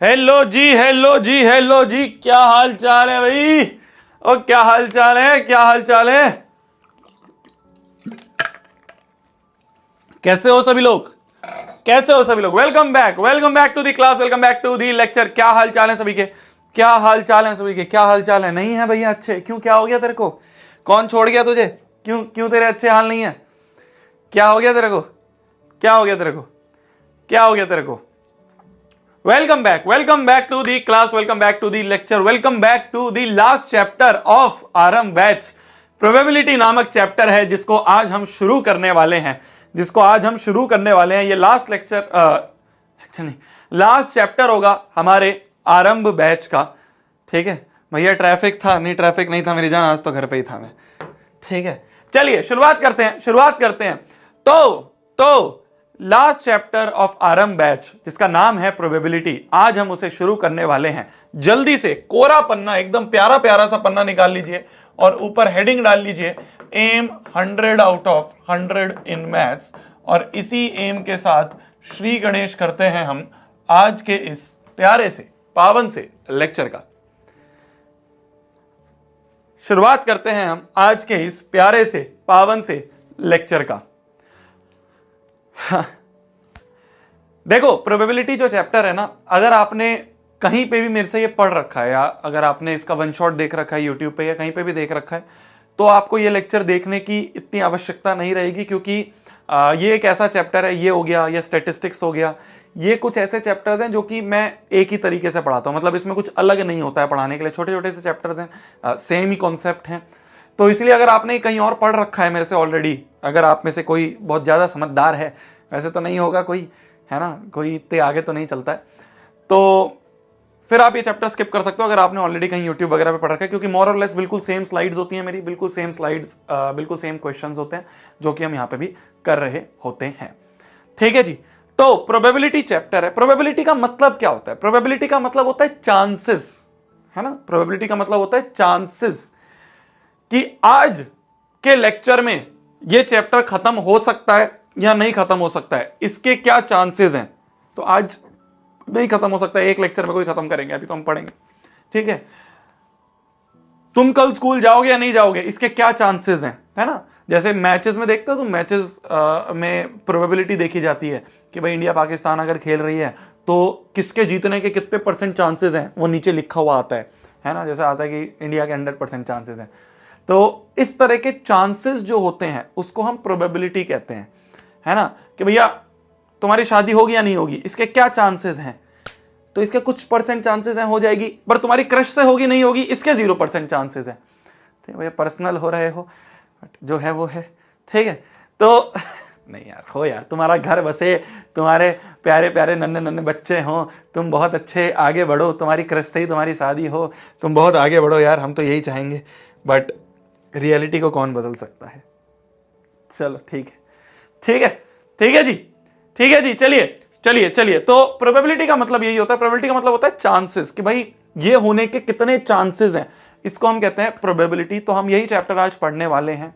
Hello जी, hello जी, hello जी, क्या हाल चाल है भाई? और क्या हाल चाल है, क्या हाल चाल है? कैसे हो सभी लोग? कैसे हो सभी लोग? Welcome back to the class, welcome back to the lecture. क्या हाल चाल है सभी के? क्या हाल चाल है सभी के? क्या हाल चाल है? नहीं है भैया अच्छे? क्यों, क्या हो गया तेरे को? कौन छोड़ गया तुझे? क्यों क्यों तेरे अच्छे हाल नहीं है? क्या हो गया तेरे को? क्या हो गया तेरे को? क्या हो गया तेरे को? Welcome back to the class, welcome back to the lecture, welcome back to the last chapter of RM batch. Probability नामक चैप्टर है जिसको आज हम शुरू करने वाले हैं, ये लास्ट लेक्चर, लेक्चर नहीं, लास्ट चैप्टर होगा हमारे आरंभ बैच का। ठीक है भैया, ट्रैफिक था? नहीं, ट्रैफिक नहीं था मेरी जान, आज तो घर पे ही था मैं। ठीक है, चलिए शुरुआत करते हैं। तो last chapter of RM batch जिसका नाम है प्रोबेबिलिटी, आज हम उसे शुरू करने वाले हैं। जल्दी से कोरा पन्ना, एकदम प्यारा प्यारा सा पन्ना निकाल लीजिए और ऊपर हेडिंग डाल लीजिए, aim 100 out of 100 in maths. और इसी एम के साथ श्री गणेश करते हैं हम आज के इस प्यारे से पावन से लेक्चर का। शुरुआत करते हैं हम आज के इस प्यारे से पावन से लेक्चर का। देखो, प्रोबेबिलिटी जो चैप्टर है ना, अगर आपने कहीं पे भी मेरे से ये पढ़ रखा है या अगर आपने इसका वन शॉट देख रखा है यूट्यूब पे या कहीं पे भी देख रखा है, तो आपको ये लेक्चर देखने की इतनी आवश्यकता नहीं रहेगी, क्योंकि ये एक ऐसा चैप्टर है, ये हो गया, ये स्टैटिस्टिक्स हो गया, ये कुछ ऐसे चैप्टर्स हैं जो कि मैं एक ही तरीके से पढ़ाता हूं। मतलब इसमें कुछ अलग नहीं होता है पढ़ाने के लिए, छोटे छोटे से चैप्टर्स हैं, सेम ही कॉन्सेप्ट हैं। तो इसलिए अगर आपने कहीं और पढ़ रखा है मेरे से ऑलरेडी, अगर आप में से कोई बहुत ज़्यादा समझदार है, वैसे तो नहीं होगा कोई, है ना, कोई इतने आगे तो नहीं चलता है, तो फिर आप ये चैप्टर स्किप कर सकते हो अगर आपने ऑलरेडी कहीं यूट्यूब वगैरह पे पढ़ रखा है, क्योंकि मोर और लेस बिल्कुल सेम स्लाइड्स होती हैं मेरी, बिल्कुल सेम स्लाइड्स, बिल्कुल सेम क्वेश्चंस होते हैं जो कि हम यहाँ पे भी कर रहे होते हैं। ठीक है जी, तो प्रोबेबिलिटी चैप्टर है। प्रोबेबिलिटी का मतलब क्या होता है? प्रोबेबिलिटी का मतलब होता है चांसेस, है ना। प्रोबेबिलिटी का मतलब होता है चांसेस कि आज के लेक्चर में ये चैप्टर खत्म हो सकता है या नहीं खत्म हो सकता है, इसके क्या चांसेस हैं। तो आज नहीं खत्म हो सकता है, एक लेक्चर में कोई खत्म करेंगे, अभी तो हम पढ़ेंगे। ठीक है, तुम कल स्कूल जाओगे या नहीं जाओगे, इसके क्या चांसेस हैं, है ना। जैसे मैचेस में देखते हो तुम, मैचेस में प्रोबेबिलिटी देखी जाती है कि भाई इंडिया पाकिस्तान अगर खेल रही है तो किसके जीतने के कितने परसेंट चांसेस हैं, वो नीचे लिखा हुआ आता है ना। जैसे आता है कि इंडिया के 100% चांसेस हैं। तो इस तरह के चांसेस जो होते हैं उसको हम प्रोबेबिलिटी कहते हैं, है ना। कि भैया तुम्हारी शादी होगी या नहीं होगी, इसके क्या चांसेस हैं, तो इसके कुछ परसेंट चांसेस हैं हो जाएगी, पर तुम्हारी क्रश से होगी नहीं होगी, इसके 0% चांसेस हैं। तो भैया पर्सनल हो रहे हो, जो है वो है। ठीक है, तो नहीं यार, हो यार, तुम्हारा घर बसे, तुम्हारे प्यारे प्यारे नन्हे नन्हे बच्चे हों, तुम बहुत अच्छे आगे बढ़ो, तुम्हारी क्रश से ही तुम्हारी शादी हो, तुम बहुत आगे बढ़ो यार, हम तो यही चाहेंगे। बट रियलिटी को कौन बदल सकता है। चलो ठीक है, ठीक है, ठीक है जी, ठीक है जी, चलिए चलिए चलिए। तो प्रोबेबिलिटी का मतलब यही होता है, प्रोबेबिलिटी का मतलब होता है चांसेस, कि भाई ये होने के कितने चांसेस हैं, इसको हम कहते हैं प्रोबेबिलिटी। तो हम यही चैप्टर आज पढ़ने वाले हैं।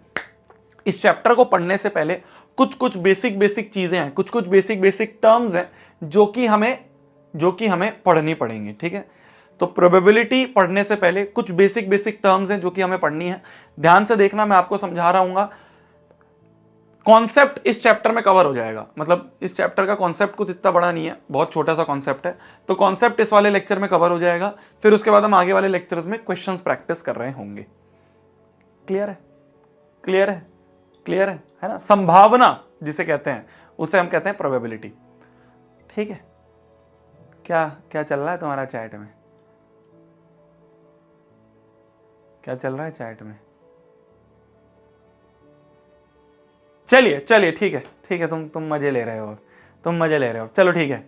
इस चैप्टर को पढ़ने से पहले कुछ कुछ बेसिक चीजें हैं, कुछ कुछ बेसिक टर्म्स हैं जो कि हमें पढ़नी पड़ेंगी। ठीक है, तो प्रोबेबिलिटी पढ़ने से पहले कुछ बेसिक टर्म्स हैं जो कि हमें पढ़नी है। ध्यान से देखना, मैं आपको समझा रहा हूंगा। कॉन्सेप्ट इस चैप्टर में कवर हो जाएगा, मतलब इस चैप्टर का कॉन्सेप्ट कुछ इतना बड़ा नहीं है, बहुत छोटा सा कॉन्सेप्ट है, तो कॉन्सेप्ट इस वाले लेक्चर में कवर हो जाएगा। फिर उसके बाद हम आगे वाले लेक्चर्स में क्वेश्चंस प्रैक्टिस कर रहे होंगे। क्लियर है, क्लियर है, क्लियर है ना। संभावना जिसे कहते हैं, उसे हम कहते हैं प्रोबेबिलिटी। ठीक है, क्या क्या चल रहा है तुम्हारा चैट में? क्या चल रहा है चैट में? चलिए चलिए, ठीक है, ठीक है, तुम मजे ले रहे हो, तुम मजे ले रहे हो, चलो ठीक है,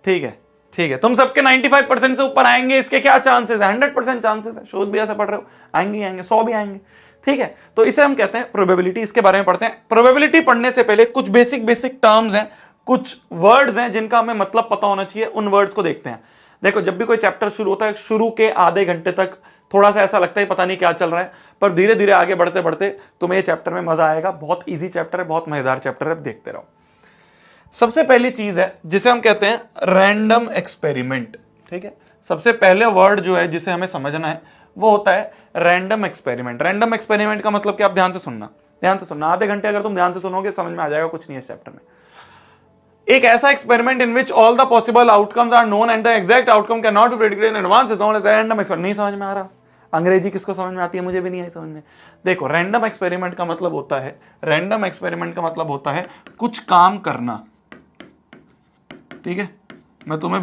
ठीक है, ठीक है। तुम सबके 95% से ऊपर आएंगे, इसके क्या चांसेस है? 100% चांसेस है। शोध भी ऐसा पढ़ रहे हो, आएंगे आएंगे, 100 भी आएंगे। ठीक है, तो इसे हम कहते हैं प्रोबेबिलिटी। इसके बारे में पढ़ते हैं। प्रोबेबिलिटी पढ़ने से पहले कुछ बेसिक टर्म्स हैं, कुछ वर्ड्स हैं जिनका हमें मतलब पता होना चाहिए, उन वर्ड्स को देखते हैं। देखो, जब भी कोई चैप्टर शुरू होता है, शुरू के आधे घंटे तक थोड़ा सा ऐसा लगता है पता नहीं क्या चल रहा है, पर धीरे धीरे आगे बढ़ते बढ़ते तुम्हें ये चैप्टर में मजा आएगा। बहुत इजी चैप्टर है, बहुत मजेदार चैप्टर है, देखते रहो। सबसे पहली चीज है जिसे हम कहते हैं रैंडम एक्सपेरिमेंट। ठीक है, सबसे पहले वर्ड जो है जिसे हमें समझना है वो होता है रैंडम एक्सपेरिमेंट। रैंडम एक्सपेरिमेंट का मतलब क्या, आप ध्यान से सुनना, ध्यान से सुनना, आधे घंटे अगर तुम ध्यान से सुनोगे समझ में आ जाएगा, कुछ नहीं है इस चैप्टर में। एक ऐसा experiment in which all the possible outcomes are known and the exact outcome can not be predicted in advance is known as random experiment. नहीं समझ में आ रहा, अंग्रेजी किसको समझ में आती है, मुझे भी नहीं आई समझ में। देखो, रैंडम एक्सपेरिमेंट का मतलब होता है, रैंडम एक्सपेरिमेंट का मतलब होता है कुछ काम करना। ठीक है, मैं तुम्हें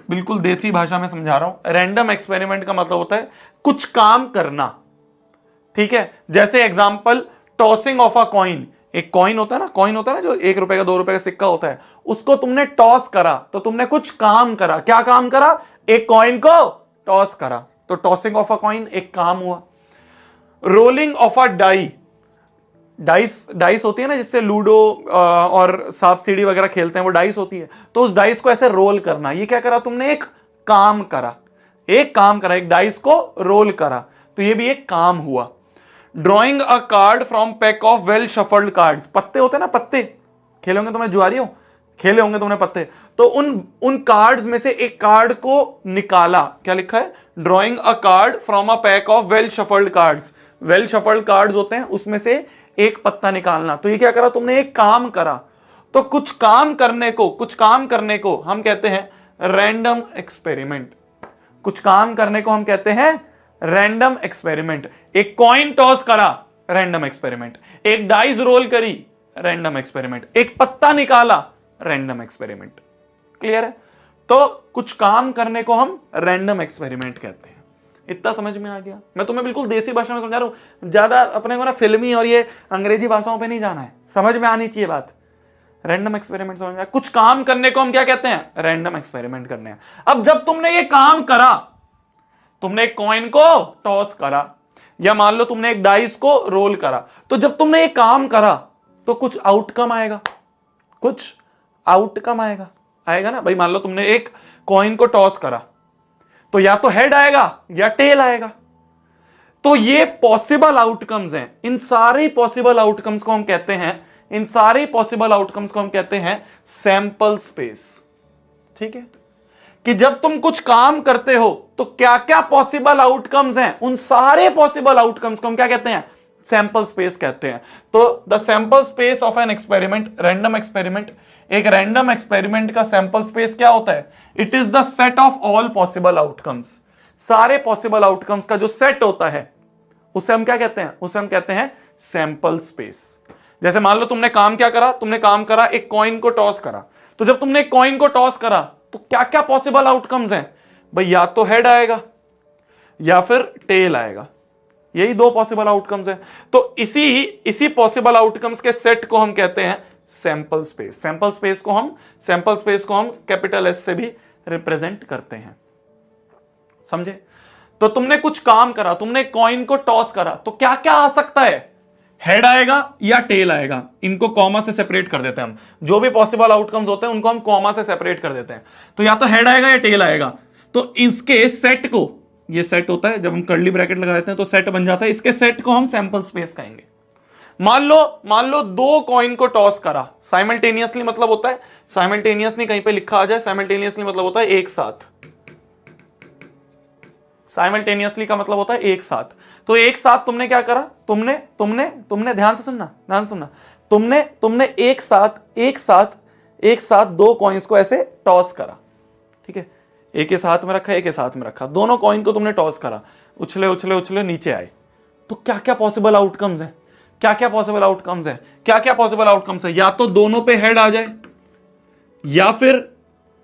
बिल्कुल देसी भाषा में समझा रहा हूं। रैंडम एक्सपेरिमेंट का मतलब होता है कुछ काम करना। ठीक है, जैसे example tossing of a coin. एक कॉइन होता है ना, कॉइन होता है ना जो 1 रुपए का 2 रुपए का सिक्का होता है, उसको तुमने टॉस करा तो तुमने कुछ काम करा। क्या काम करा, एक कॉइन को टॉस करा, तो टॉसिंग ऑफ अ कॉइन एक काम हुआ। Rolling of a die, dice होती है ना जिससे लूडो और सांप सीढ़ी वगैरह खेलते हैं, वो डाइस होती है, तो उस डाइस को ऐसे रोल करना, ये क्या करा तुमने, एक काम करा, एक काम करा, एक डाइस को रोल करा, तो ये भी एक काम हुआ। Drawing a card from pack of well shuffled cards, पत्ते होते हैं ना, पत्ते खेले होंगे तुम्हें, जुआरी हो, खेले होंगे तुमने पत्ते, तो उन कार्ड्स में से एक कार्ड को निकाला, क्या लिखा है, drawing a card from a pack of well shuffled cards. Well shuffled cards होते हैं, उसमें से एक पत्ता निकालना, तो ये क्या करा तुमने, एक काम करा। तो कुछ काम करने को हम कहते हैं रैंडम एक्सपेरिमेंट। कुछ काम करने को हम कहते हैं रैंडम एक्सपेरिमेंट। एक कॉइन टॉस करा, रैंडम एक्सपेरिमेंट। एक डाइस रोल करी, रैंडम एक्सपेरिमेंट। एक पत्ता निकाला, रैंडम एक्सपेरिमेंट। क्लियर है? तो कुछ काम करने को हम रैंडम एक्सपेरिमेंट कहते हैं। इतना समझ में आ गया? मैं तुम्हें बिल्कुल देसी भाषा में समझा रहा हूं, ज्यादा अपने को ना फिल्मी और ये अंग्रेजी भाषाओं पे नहीं जाना है, समझ में आनी चाहिए बात। रैंडम एक्सपेरिमेंट समझ में, कुछ काम करने को हम क्या कहते हैं, रैंडम एक्सपेरिमेंट करने हैं। अब जब तुमने ये काम करा, तुमने एक कॉइन को टॉस करा, या मान लो तुमने एक डाइस को रोल करा, तो जब तुमने ये काम करा तो कुछ आउटकम आएगा, कुछ आउटकम आएगा ना भाई। मान लो तुमने एक कॉइन को टॉस करा, तो या तो हेड आएगा या टेल आएगा। तो ये पॉसिबल आउटकम्स हैं। इन सारे पॉसिबल आउटकम्स को हम कहते हैं, इन सारे पॉसिबल आउटकम्स को हम कहते हैं सैंपल स्पेस। ठीक है, कि जब तुम कुछ काम करते हो तो क्या क्या पॉसिबल आउटकम्स हैं, उन सारे पॉसिबल आउटकम्स को हम क्या कहते हैं, सैंपल स्पेस कहते हैं। तो the sample space of an experiment, random experiment, एक रैंडम एक्सपेरिमेंट का सैंपल स्पेस क्या होता है, it is the set of all possible outcomes. सारे पॉसिबल आउटकम्स का जो सेट होता है उसे हम क्या कहते हैं, उसे हम कहते हैं सैंपल स्पेस। जैसे मान लो तुमने काम क्या करा, तुमने काम करा एक कॉइन को टॉस करा, तो जब तुमने एक कॉइन को टॉस करा तो क्या क्या पॉसिबल आउटकम्स हैं भाई, या तो हेड आएगा या फिर टेल आएगा, यही 2 पॉसिबल आउटकम्स हैं। तो इसी पॉसिबल आउटकम्स के सेट को हम कहते हैं सैंपल स्पेस। सैंपल स्पेस को हम कैपिटल एस से भी रिप्रेजेंट करते हैं, समझे? तो तुमने कुछ काम करा, तुमने कॉइन को टॉस करा, तो क्या क्या आ सकता है, हेड आएगा या टेल आएगा। इनको कॉमा से सेपरेट कर देते हैं हम, जो भी पॉसिबल आउटकम्स होते हैं उनको हम कॉमा से सेपरेट कर देते हैं। तो या तो हेड आएगा या टेल आएगा। तो इसके सेट को, ये सेट होता है जब हम कर्ली ब्रैकेट लगा देते हैं तो सेट बन जाता है, इसके सेट को हम सैंपल स्पेस कहेंगे। मान लो 2 कॉइन को टॉस करा साइमल्टेनियसली, मतलब होता है साइमल्टेनियसली, कहीं पे लिखा आ जाए साइमल्टेनियसली मतलब होता है एक साथ। साइमल्टेनियसली का मतलब होता है एक साथ। तो एक साथ तुमने क्या करा, तुमने ध्यान से सुनना, तुमने एक साथ 2 कॉइन्स को ऐसे टॉस करा। ठीक है, एक के साथ में रखा, एक के साथ में रखा, दोनों कॉइन को तुमने टॉस करा, उछले नीचे आए। तो क्या क्या पॉसिबल आउटकम्स है, क्या क्या पॉसिबल आउटकम्स है, या तो दोनों पे हेड आ जाए, या फिर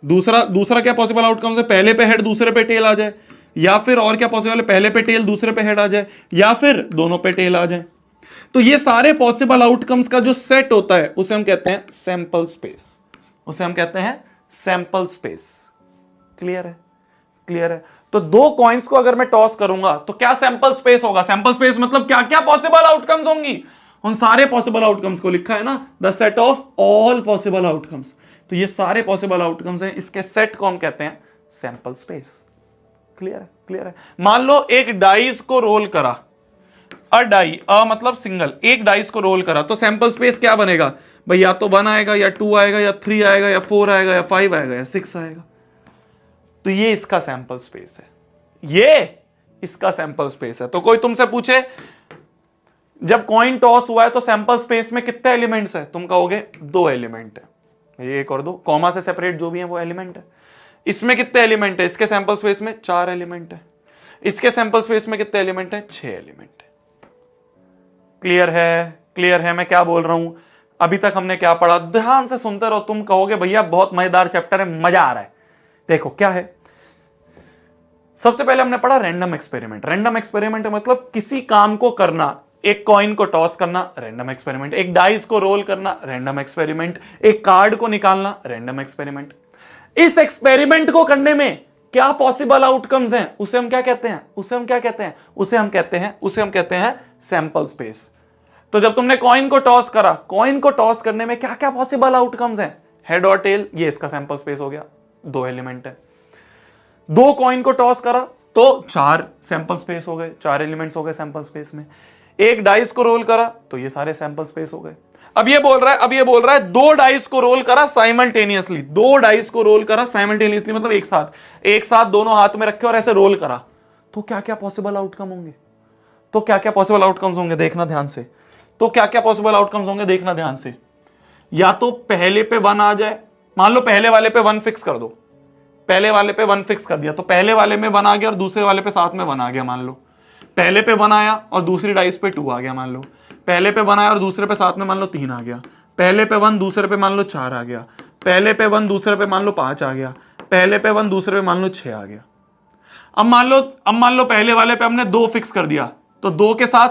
दूसरा क्या पॉसिबल आउटकम्स है, पहले पे हेड दूसरे पे टेल आ जाए, या फिर और क्या पॉसिबल है, पहले पे टेल दूसरे पे हेड आ जाए, या फिर दोनों पे टेल आ जाए। तो ये सारे पॉसिबल आउटकम्स का जो सेट होता है उसे हम कहते हैं सैंपल स्पेस। क्लियर है? तो 2 कॉइन्स को अगर मैं टॉस करूंगा तो क्या सैंपल स्पेस होगा, सैंपल स्पेस मतलब क्या क्या पॉसिबल आउटकम्स होंगी, उन सारे पॉसिबल आउटकम्स को लिखा है ना, the set of all possible outcomes. तो ये सारे पॉसिबल आउटकम्स हैं, इसके सेट को हम कहते हैं सैंपल स्पेस। क्लियर है? मान लो एक डाइस को रोल करा, मतलब सिंगल, एक डाइस को रोल करा, तो सैंपल स्पेस क्या बनेगा भाई, या तो 1 आएगा या 2 आएगा या 3 आएगा या 4 आएगा या 5 आएगा या 6 आएगा। तो ये इसका सैंपल स्पेस है, ये इसका सैंपल स्पेस है। तो कोई तुमसे पूछे जब कॉइन टॉस हुआ है तो सैंपल स्पेस में कितने एलिमेंट्स है, तुम कहोगे 2 एलिमेंट है, ये एक और 2 कॉमा से सेपरेट जो भी है वो एलिमेंट है। इसमें कितने एलिमेंट है, इसके सैंपल स्पेस में 4 एलिमेंट है, इसके सैंपल स्पेस में कितने एलिमेंट है, 6 एलिमेंट है। क्लियर है, क्लियर है मैं क्या बोल रहा हूं। अभी तक हमने क्या पढ़ा, ध्यान से सुनते रहो, तुम कहोगे भैया बहुत मजेदार चैप्टर है, मजा आ रहा है। देखो क्या है, सबसे पहले हमने पढ़ा रैंडम एक्सपेरिमेंट। रैंडम एक्सपेरिमेंट मतलब किसी काम को करना, एक कॉइन को टॉस करना रैंडम एक्सपेरिमेंट, एक डाइस को रोल करना रैंडम एक्सपेरिमेंट, एक कार्ड को निकालना रैंडम एक्सपेरिमेंट। इस एक्सपेरिमेंट को करने में क्या पॉसिबल आउटकम्स हैं, उसे हम क्या कहते हैं, उसे हम क्या कहते हैं, उसे हम कहते हैं सैंपल स्पेस। तो जब तुमने कॉइन को टॉस करा, कॉइन को टॉस करने में क्या क्या पॉसिबल आउटकम्स हैं, हेड और टेल, ये इसका सैंपल स्पेस हो गया, 2 एलिमेंट है। 2 कॉइन को टॉस करा तो 4 सैंपल स्पेस हो गए, 4 एलिमेंट्स हो गए सैंपल स्पेस में। एक डाइस को रोल करा तो ये सारे सैंपल स्पेस हो गए। अब ये बोल रहा है 2 डाइस को रोल करा साइमल्टेनियसली, 2 डाइस को रोल करा साइमल्टेनियसली मतलब एक साथ दोनों हाथ में रखे और ऐसे रोल करा, तो क्या क्या पॉसिबल आउटकम होंगे, तो क्या क्या पॉसिबल आउटकम्स होंगे, देखना ध्यान से। तो क्या क्या पॉसिबल आउटकम्स होंगे, देखना ध्यान से। या तो पहले पे 1 आ जाए, मान लो पहले वाले पे 1 फिक्स कर दो, पहले वाले पे 1 फिक्स कर दिया तो पहले वाले में 1 आ गया और दूसरे वाले पे साथ में 1 आ गया। मान लो पहले पे 1 आया और दूसरी डाइस पे 2 आ गया, मान लो पहले पे 1 आया और दूसरे पे साथ में मान लो 3 आ गया, पहले पे 1 दूसरे पे मान लो 4 आ गया, पहले पे 1 दूसरे पे मान लो 5 आ गया, पहले पे 1 दूसरे पे मान लो 6 आ गया। अब मान लो पहले वाले पे हमने 2 फिक्स कर दिया, तो 2 के साथ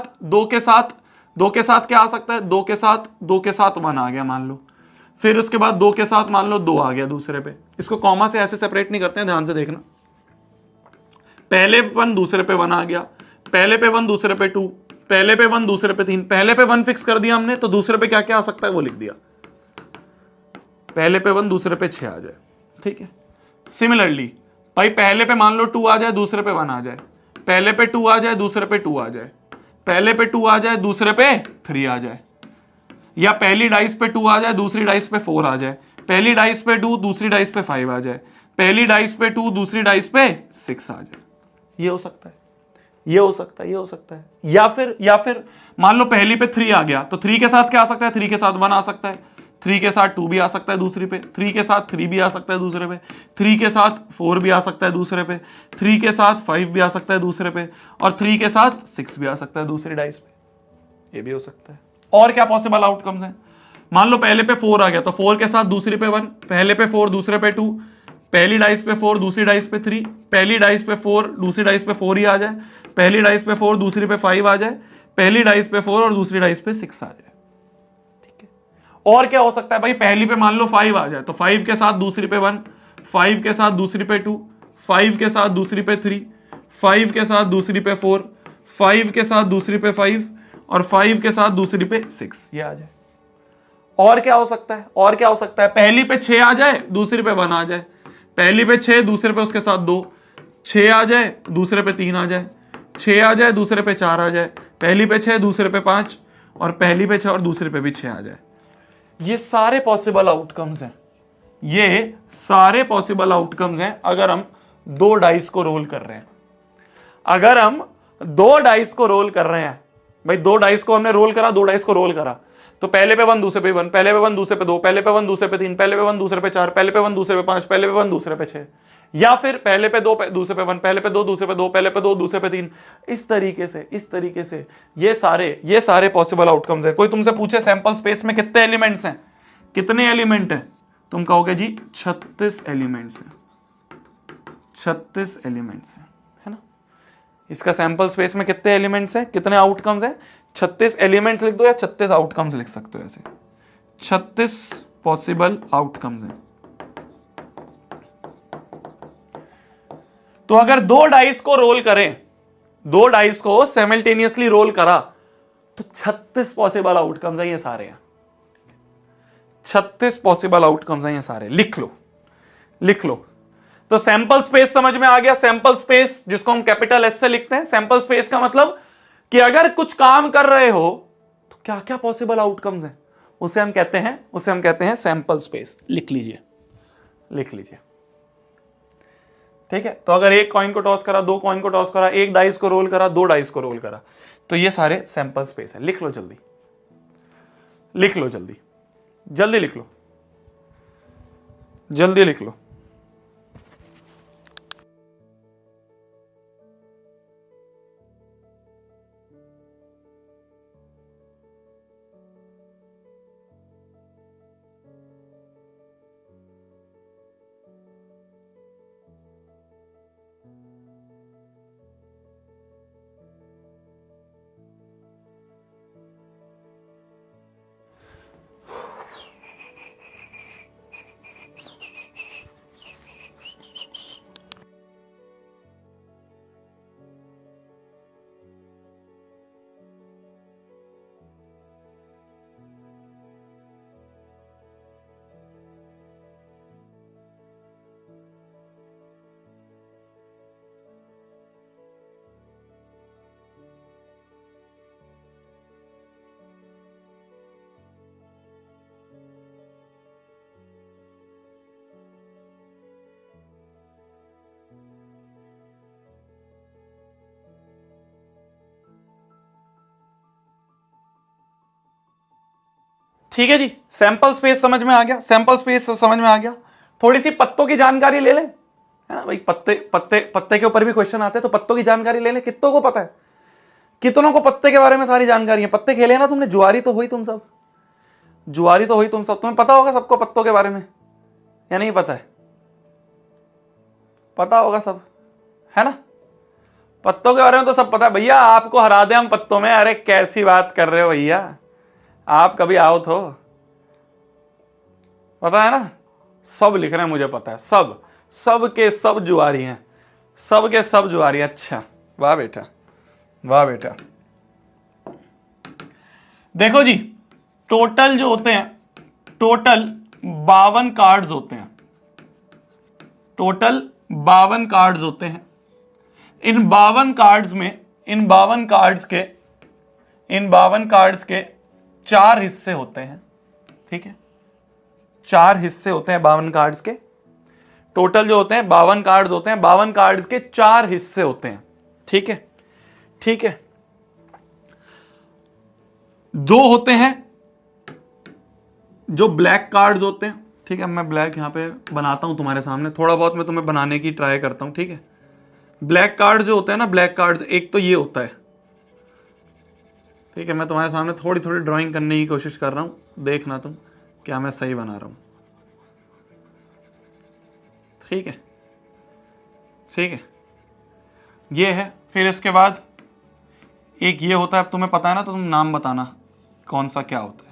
क्या आ सकता है, 2 के साथ 1 आ गया मान लो, फिर उसके बाद 2 के साथ मान लो 2 आ गया दूसरे पे। इसको कॉमा से ऐसे सेपरेट नहीं करते हैं, ध्यान से देखना। पहले 1 दूसरे पे 1 आ गया, पहले पे 1 दूसरे पे 2, पहले पे 1 दूसरे पे 3, पहले पे 1 फिक्स कर दिया हमने तो दूसरे पे क्या क्या आ सकता है वो लिख दिया, पहले पे 1 दूसरे पे 6 आ जाए, ठीक है। सिमिलरली भाई पहले पे मान लो 2 आ जाए दूसरे पे 1 आ जाए, पहले पे 2 आ जाए दूसरे पे 2 आ जाए, पहले पे 2 आ जाए दूसरे पे 3 आ जाए, या पहली डाइस पे 2 आ जाए दूसरी डाइस पे 4 आ जाए, पहली डाइस पे 2 दूसरी डाइस पे 5 आ जाए, पहली डाइस पे 2 दूसरी डाइस पे 6 आ जाए। ये हो सकता है, ये हो सकता है, ये हो सकता है। या फिर मान लो पहली पे 3 आ गया तो 3 के साथ क्या आ सकता है, 3 के साथ 1 आ सकता है, 3 के साथ 2 भी आ सकता है दूसरी पे, 3 के साथ 3 भी आ सकता है दूसरे पे, 3 के साथ 4 भी आ सकता है दूसरे पे, 3 के साथ 5 भी आ सकता है दूसरे पे, और 3 के साथ 6 भी आ सकता है दूसरी डाइस पे। ये भी हो सकता है। और क्या पॉसिबल आउटकम्स हैं, मान लो पहले पे 4 आ गया तो 4 के साथ दूसरी पे 1, पहले पे 4 दूसरे पे 2, पहली डाइस पे 4 दूसरी डाइस पे 3, पहली डाइस पे 4 दूसरी डाइस पे 4 ही आ जाए, पहली डाइस पे 4 दूसरी पे 5 आ जाए, पहली डाइस पे 4 और दूसरी डाइस पे 6 आ जाए, ठीक है। और क्या हो सकता है भाई, पहली पे मान लो 5 आ जाए तो 5 के साथ दूसरी पे 1, 5 के साथ दूसरी पे 2, 5 के साथ दूसरी पे 3, 5 के साथ दूसरी पे 4, 5 के साथ दूसरी पे 5 और 5 के साथ दूसरी पे 6, ये आ जाए। और क्या हो सकता है, और क्या हो सकता है, पहली पे 6 आ जाए दूसरी पे 1 आ जाए, पहली पे 6 दूसरे पे उसके साथ 2, 6 आ जाए दूसरे पे 3 आ जाए, 6 आ जाए दूसरे पे 4 आ जाए, पहली पे 6 दूसरे पे 5 और पहली पे 6 और दूसरे पे भी 6 आ जाए। ये सारे पॉसिबल आउटकम्स हैं, ये सारे पॉसिबल आउटकम्स हैं अगर हम 2 डाइस को रोल कर रहे हैं। अगर हम 2 डाइस को रोल कर रहे हैं, भाई 2 डाइस को हमने रोल करा, 2 डाइस को रोल करा तो पहले पे 1 दूसरे पे 1, पहले पे 1 दूसरे पे 2, पहले पे 1 दूसरे पे 3, पहले पे 1 दूसरे पे 4, पहले पे 1 दूसरे पे 5, पहले पे 1 दूसरे पे 6, या फिर पहले पे 2 दूसरे पे 1, पहले पे 2 दूसरे पे 2, पहले पे 2 दूसरे पे 3, इस तरीके से ये सारे पॉसिबल आउटकम्स है। कोई तुमसे पूछे सैंपल स्पेस में कितने एलिमेंट्स हैं, कितने एलिमेंट हैं, तुम कहोगे जी 36 एलिमेंट्स हैं, 36 एलिमेंट्स हैं, है ना। इसका सैंपल स्पेस में कितने एलिमेंट्स हैं, कितने आउटकम्स हैं, 36 एलिमेंट्स लिख दो या 36 आउटकम्स लिख सकते हो ऐसे, 36 पॉसिबल आउटकम्स हैं। तो अगर 2 डाइस को रोल करें, 2 डाइस को साइमल्टेनियसली रोल करा तो 36 पॉसिबल आउटकम्स हैं, ये सारे हैं 36 पॉसिबल आउटकम्स हैं, ये सारे लिख लो। तो सैंपल स्पेस समझ में आ गया, सैंपल स्पेस जिसको हम कैपिटल एस से लिखते हैं। सैंपल स्पेस का मतलब कि अगर कुछ काम कर रहे हो तो क्या क्या पॉसिबल आउटकम्स हैं, उसे हम कहते हैं सैंपल स्पेस। लिख लीजिए। ठीक है, तो अगर एक कॉइन को टॉस करा, दो कॉइन को टॉस करा, एक डाइस को रोल करा, दो डाइस को रोल करा, तो ये सारे सैंपल स्पेस है। लिख लो जल्दी, लिख लो जल्दी, जल्दी लिख लो, जल्दी लिख लो। ठीक है जी, सैंपल स्पेस समझ में आ गया, सैंपल स्पेस समझ में आ गया। थोड़ी सी पत्तों की जानकारी ले लें, है ना भाई, पत्ते पत्ते पत्ते के ऊपर भी क्वेश्चन आते हैं, तो पत्तों की जानकारी ले लें। कितनों को पता है, कितनों को पत्ते के बारे में सारी जानकारी है? पत्ते खेले ना तुमने, जुआरी तो हुई तुम सब, जुआरी तो हुई तुम सब, तुम्हें पता होगा सबको पत्तों के बारे में, या नहीं पता है? पता होगा सब, है ना? पत्तों के बारे में तो सब पता है भैया। आपको हरा दे हम पत्तों में? अरे कैसी बात कर रहे हो भैया, आप कभी आओ तो, पता है ना? सब लिख रहे हैं, मुझे पता है, सब सब के सब जुआरी हैं, सब के सब जुआरी। अच्छा, वाह बेटा, वाह बेटा। देखो जी, टोटल जो होते हैं, टोटल 52 कार्ड्स होते हैं, टोटल 52 कार्ड्स होते हैं। इन 52 कार्ड्स में, इन 52 कार्ड्स के 4 हिस्से होते हैं, ठीक है? 4 हिस्से होते हैं 52 कार्ड्स के। टोटल जो होते हैं 52 कार्ड्स होते हैं, 52 कार्ड्स के 4 हिस्से होते हैं, ठीक है? ठीक है, 2 होते हैं जो ब्लैक कार्ड्स होते हैं, ठीक है? मैं ब्लैक यहां पे बनाता हूं तुम्हारे सामने, थोड़ा बहुत मैं तुम्हें बनाने की ट्राई करता हूं, ठीक है? ब्लैक कार्ड जो होते हैं ना, ब्लैक कार्ड्स, एक तो ये होता है, ठीक है? मैं तुम्हारे सामने थोड़ी थोड़ी ड्राइंग करने की कोशिश कर रहा हूं, देखना तुम क्या मैं सही बना रहा हूं, ठीक है? ठीक है, ये है। फिर इसके बाद एक ये होता है, अब तुम्हें पता है ना, तो तुम नाम बताना कौन सा क्या होता है।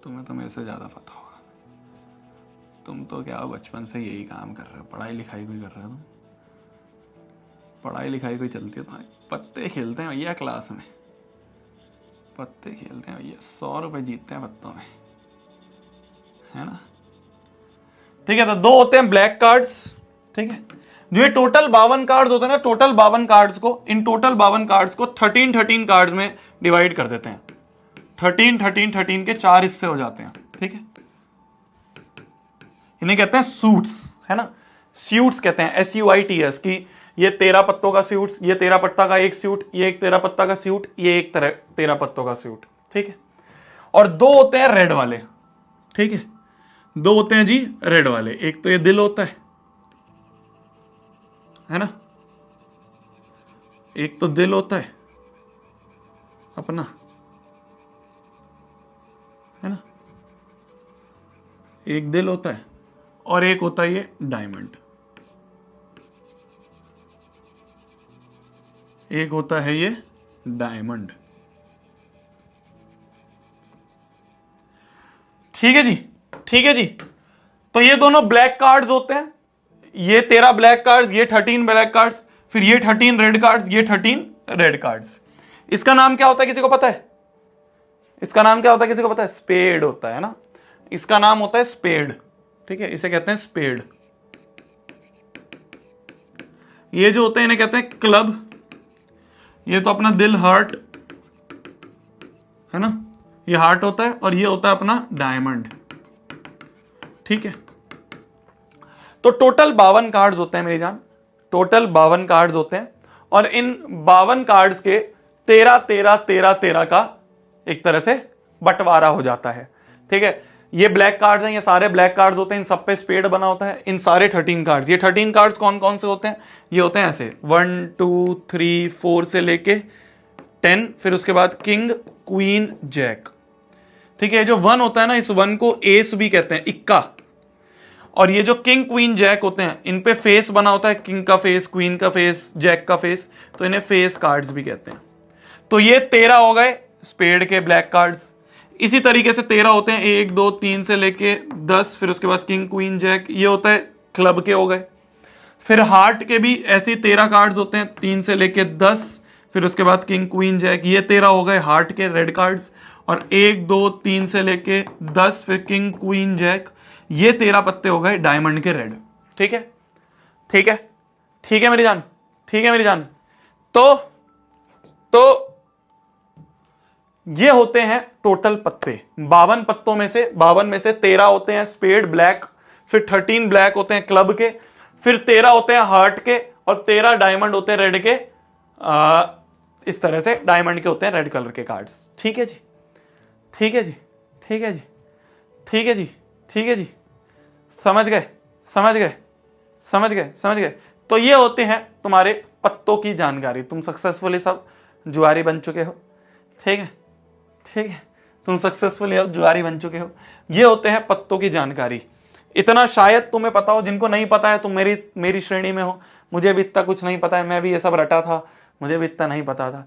तुम्हें तो मेरे से ज्यादा पता होगा, तुम तो क्या बचपन से यही काम कर रहे हो, पढ़ाई लिखाई कोई कर रहे हो तुम, पढ़ाई लिखाई कोई चलती है तुम्हारी? पत्ते खेलते हैं भैया क्लास में, पत्ते खेलते हैं भैया, 100 रुपए जीतते हैं पत्तों में, है ना? ठीक है, तो 2 होते हैं ब्लैक कार्ड्स, ठीक है? जो ये टोटल 52 कार्ड्स होते हैं ना, टोटल 52 कार्ड्स को, इन टोटल 52 कार्ड्स को 13 कार्ड्स में डिवाइड कर देते हैं। 13 के 4 हिस्से हो जाते हैं, ठीक है? इन्हें कहते हैं सूट्स, है ना? सूट्स कहते हैं, SUITS, की ये 13 पत्तों का सूट, ये 13 पत्ता का एक सूट, ये एक 13 पत्ता का सूट, ये एक 13 पत्तों का सूट, ठीक है? और 2 होते हैं रेड वाले, ठीक है? 2 होते हैं जी रेड वाले, एक तो ये दिल होता है ना? एक तो दिल होता है अपना, है ना? एक दिल होता है, और एक होता है ये डायमंड, एक होता है ये डायमंड, ठीक है जी? ठीक है जी, तो ये दोनों ब्लैक कार्ड्स होते हैं, ये 13 ब्लैक कार्ड्स, ये 13 ब्लैक कार्ड्स, फिर ये 13 रेड कार्ड्स, ये 13 रेड कार्ड्स। इसका नाम क्या होता है, किसी को पता है? इसका नाम क्या होता है, किसी को पता है? स्पेड होता है ना, इसका नाम होता है स्पेड, ठीक है? इसे कहते हैं स्पेड। ये जो होते हैं इन्हें कहते हैं क्लब, ये तो अपना दिल, हार्ट, है ना? ये हार्ट होता है, और ये होता है अपना डायमंड, ठीक है? तो टोटल 52 कार्ड्स होते हैं मेरी जान, टोटल 52 कार्ड्स होते हैं, और इन 52 कार्ड्स के 13 13 13 13 का एक तरह से बंटवारा हो जाता है। ठीक है, ये ब्लैक कार्ड्स हैं, ये सारे ब्लैक कार्ड्स होते हैं, इन सब पे स्पेड बना होता है, इन सारे 13 कार्ड्स, ये 13 कार्ड्स कौन कौन से होते हैं, ये होते हैं ऐसे 1 2 3 4 से लेके 10, फिर उसके बाद किंग क्वीन जैक। ठीक है, जो 1 होता है ना, इस 1 को एस भी कहते हैं, इक्का। और ये जो किंग क्वीन जैक होते हैं, इन पे फेस बना होता है, किंग का फेस, क्वीन का फेस, जैक का फेस, तो इन्हें फेस कार्ड्स भी कहते हैं। तो ये 13 हो गए स्पेड के ब्लैक कार्ड्स। इसी तरीके से 13 होते हैं 1 2 3 से लेके 10, फिर उसके बाद किंग क्वीन जैक, ये होता है क्लब के हो गए। फिर हार्ट के भी ऐसे 13 कार्ड्स होते हैं 3 से लेके 10, फिर उसके बाद किंग क्वीन जैक, ये 13 हो गए हार्ट के रेड कार्ड्स। और 1 2 3 से लेके 10, फिर किंग क्वीन जैक, ये 13 पत्ते हो गए डायमंड के रेड। ठीक है, ठीक है, ठीक है मेरी जान, ठीक है मेरी जान। तो ये होते हैं टोटल पत्ते। 52 पत्तों में से 52 में से 13 होते हैं स्पेड ब्लैक, फिर 13 ब्लैक होते हैं क्लब के, फिर 13 होते हैं हार्ट के, और 13 डायमंड होते हैं रेड के। इस तरह से डायमंड के होते हैं रेड कलर के कार्ड्स। ठीक है जी, ठीक है जी, ठीक है जी, ठीक है जी, ठीक है जी, समझ गए, समझ गए, समझ गए, समझ गए। तो ये होते हैं तुम्हारे पत्तों की जानकारी। तुम सक्सेसफुली सब जुआरी बन चुके हो। ठीक है, ठीक है, तुम सक्सेसफुली अब जुआरी बन चुके हो। ये होते हैं पत्तों की जानकारी। इतना शायद तुम्हें पता हो, जिनको नहीं पता है तुम मेरी श्रेणी में हो। मुझे भी इतना कुछ नहीं पता है, मैं भी ये सब रटा था, मुझे भी इतना नहीं पता था।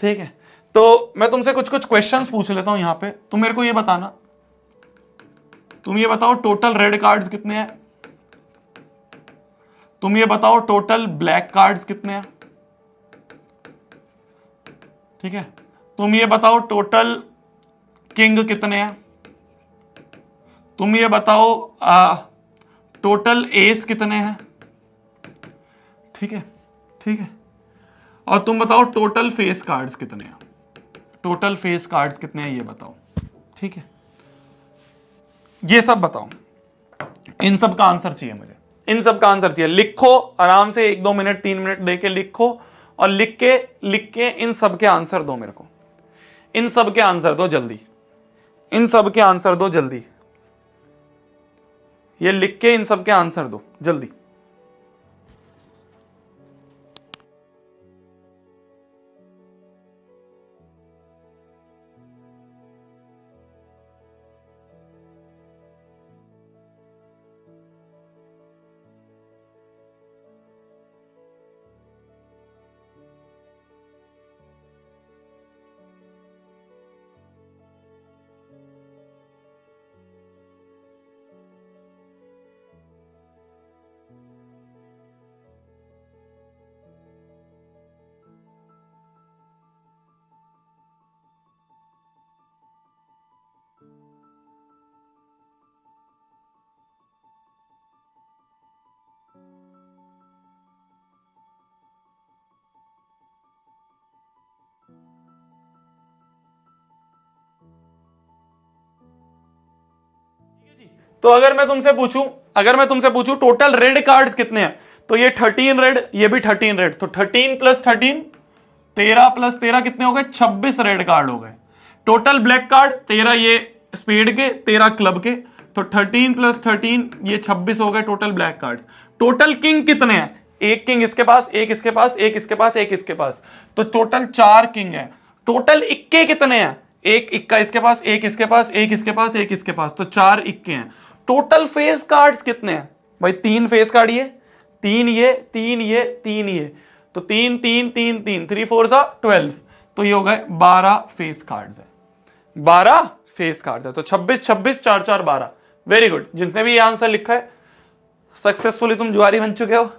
ठीक है, तो मैं तुमसे कुछ कुछ क्वेश्चंस पूछ लेता हूं यहां पे। तुम मेरे को ये बताना, तुम ये बताओ टोटल रेड कार्ड्स कितने हैं, तुम ये बताओ टोटल ब्लैक कार्ड्स कितने हैं। ठीक है, तुम ये बताओ टोटल किंग कितने हैं, तुम ये बताओ टोटल एस कितने हैं। ठीक है, ठीक है, और तुम बताओ टोटल फेस कार्ड्स कितने हैं, टोटल फेस कार्ड्स कितने हैं ये बताओ। ठीक है, ये सब बताओ, इन सब का आंसर चाहिए मुझे, इन सब का आंसर चाहिए। लिखो आराम से, 1 2 मिनट 3 मिनट देके लिखो, और लिख के इन सब के आंसर दो मेरे को, इन सब के आंसर दो जल्दी, इन सब के आंसर दो जल्दी, ये लिख के इन सब के आंसर दो जल्दी। तो अगर मैं तुमसे पूछूं टोटल रेड कार्ड्स कितने हैं, तो ये 13 रेड, ये भी 13 रेड, तो 13 + 13 13 + 13 कितने हो गए, 26 रेड कार्ड हो गए। टोटल ब्लैक कार्ड 13 ये स्पीड के, 13 क्लब के, तो 13 + 13 ये 26 हो गए total black cards. Total king कितने हैं, एक किंग इसके पास, एक इसके पास, एक इसके पास, एक इसके पास, तो टोटल 4 किंग है। टोटल इक्के कितने हैं, एक इक्का इसके पास, एक इसके पास, एक इसके पास, एक इसके पास, तो 4 इक्के हैं। टोटल फेस कार्ड्स कितने हैं भाई, 3 फेस कार्ड, ये 3 ये 3 ये 3 ये, तो 3 3 3 3 3 4 12, तो ये हो गए 12 फेस कार्ड्स है, 12 फेस कार्ड्स है। तो 26 26 4 4 12। वेरी गुड, जिसने भी ये आंसर लिखा है सक्सेसफुली तुम जुआरी बन चुके हो,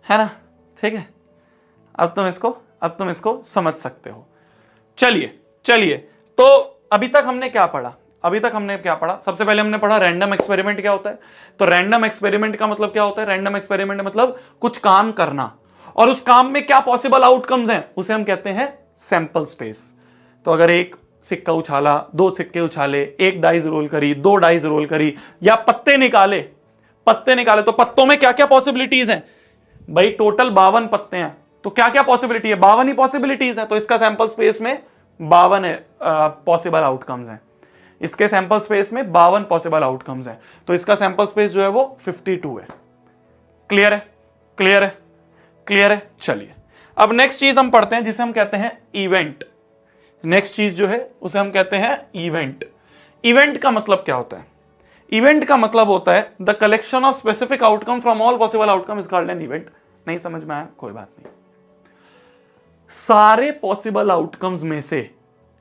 है ना। ठीक है, अब तुम इसको समझ सकते हो। चलिए, तो अभी तक हमने क्या पढ़ा, सबसे पहले हमने पढ़ा रैंडम एक्सपेरिमेंट क्या होता है। तो रैंडम एक्सपेरिमेंट का मतलब क्या होता है, रैंडम एक्सपेरिमेंट मतलब कुछ काम करना, और उस काम में क्या पॉसिबल आउटकम्स हैं उसे हम कहते हैं सैंपल स्पेस। तो अगर एक सिक्का उछाला, 2 सिक्के उछाले, 1 डाइस रोल करी, 2 डाइस रोल करी, या पत्ते निकाले, पत्ते निकाले तो पत्तों में क्या क्या पॉसिबिलिटीज हैं भाई, टोटल 52 पत्ते हैं, तो क्या क्या पॉसिबिलिटी है, 52 ही पॉसिबिलिटीज है, तो इसका सैंपल स्पेस में 52 पॉसिबल आउटकम्स हैं, इसके सैंपल स्पेस में 52 पॉसिबल आउटकम्स हैं, तो इसका सैंपल स्पेस जो है वो 52 है। क्लियर है, क्लियर है, क्लियर है। चलिए अब नेक्स्ट चीज हम पढ़ते हैं जिसे हम कहते हैं इवेंट। नेक्स्ट चीज जो है उसे हम कहते हैं इवेंट। इवेंट का मतलब क्या होता है? इवेंट का मतलब होता है the collection of specific outcome from all possible outcome is called an event. नहीं समझ में आया, कोई बात नहीं। सारे पॉसिबल आउटकम्स में से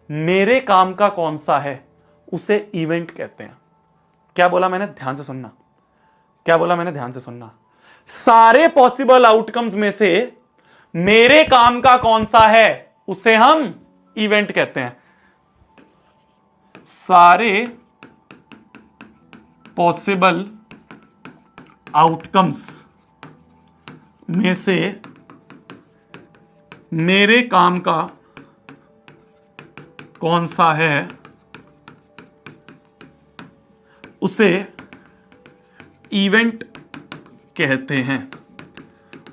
मेरे काम का कौन सा है उसे इवेंट कहते हैं। क्या बोला मैंने, ध्यान से सुनना, क्या बोला मैंने, ध्यान से सुनना। सारे पॉसिबल आउटकम्स में से मेरे काम का कौन सा है उसे हम इवेंट कहते हैं। सारे पॉसिबल आउटकम्स में से मेरे काम का कौन सा है उसे इवेंट कहते हैं,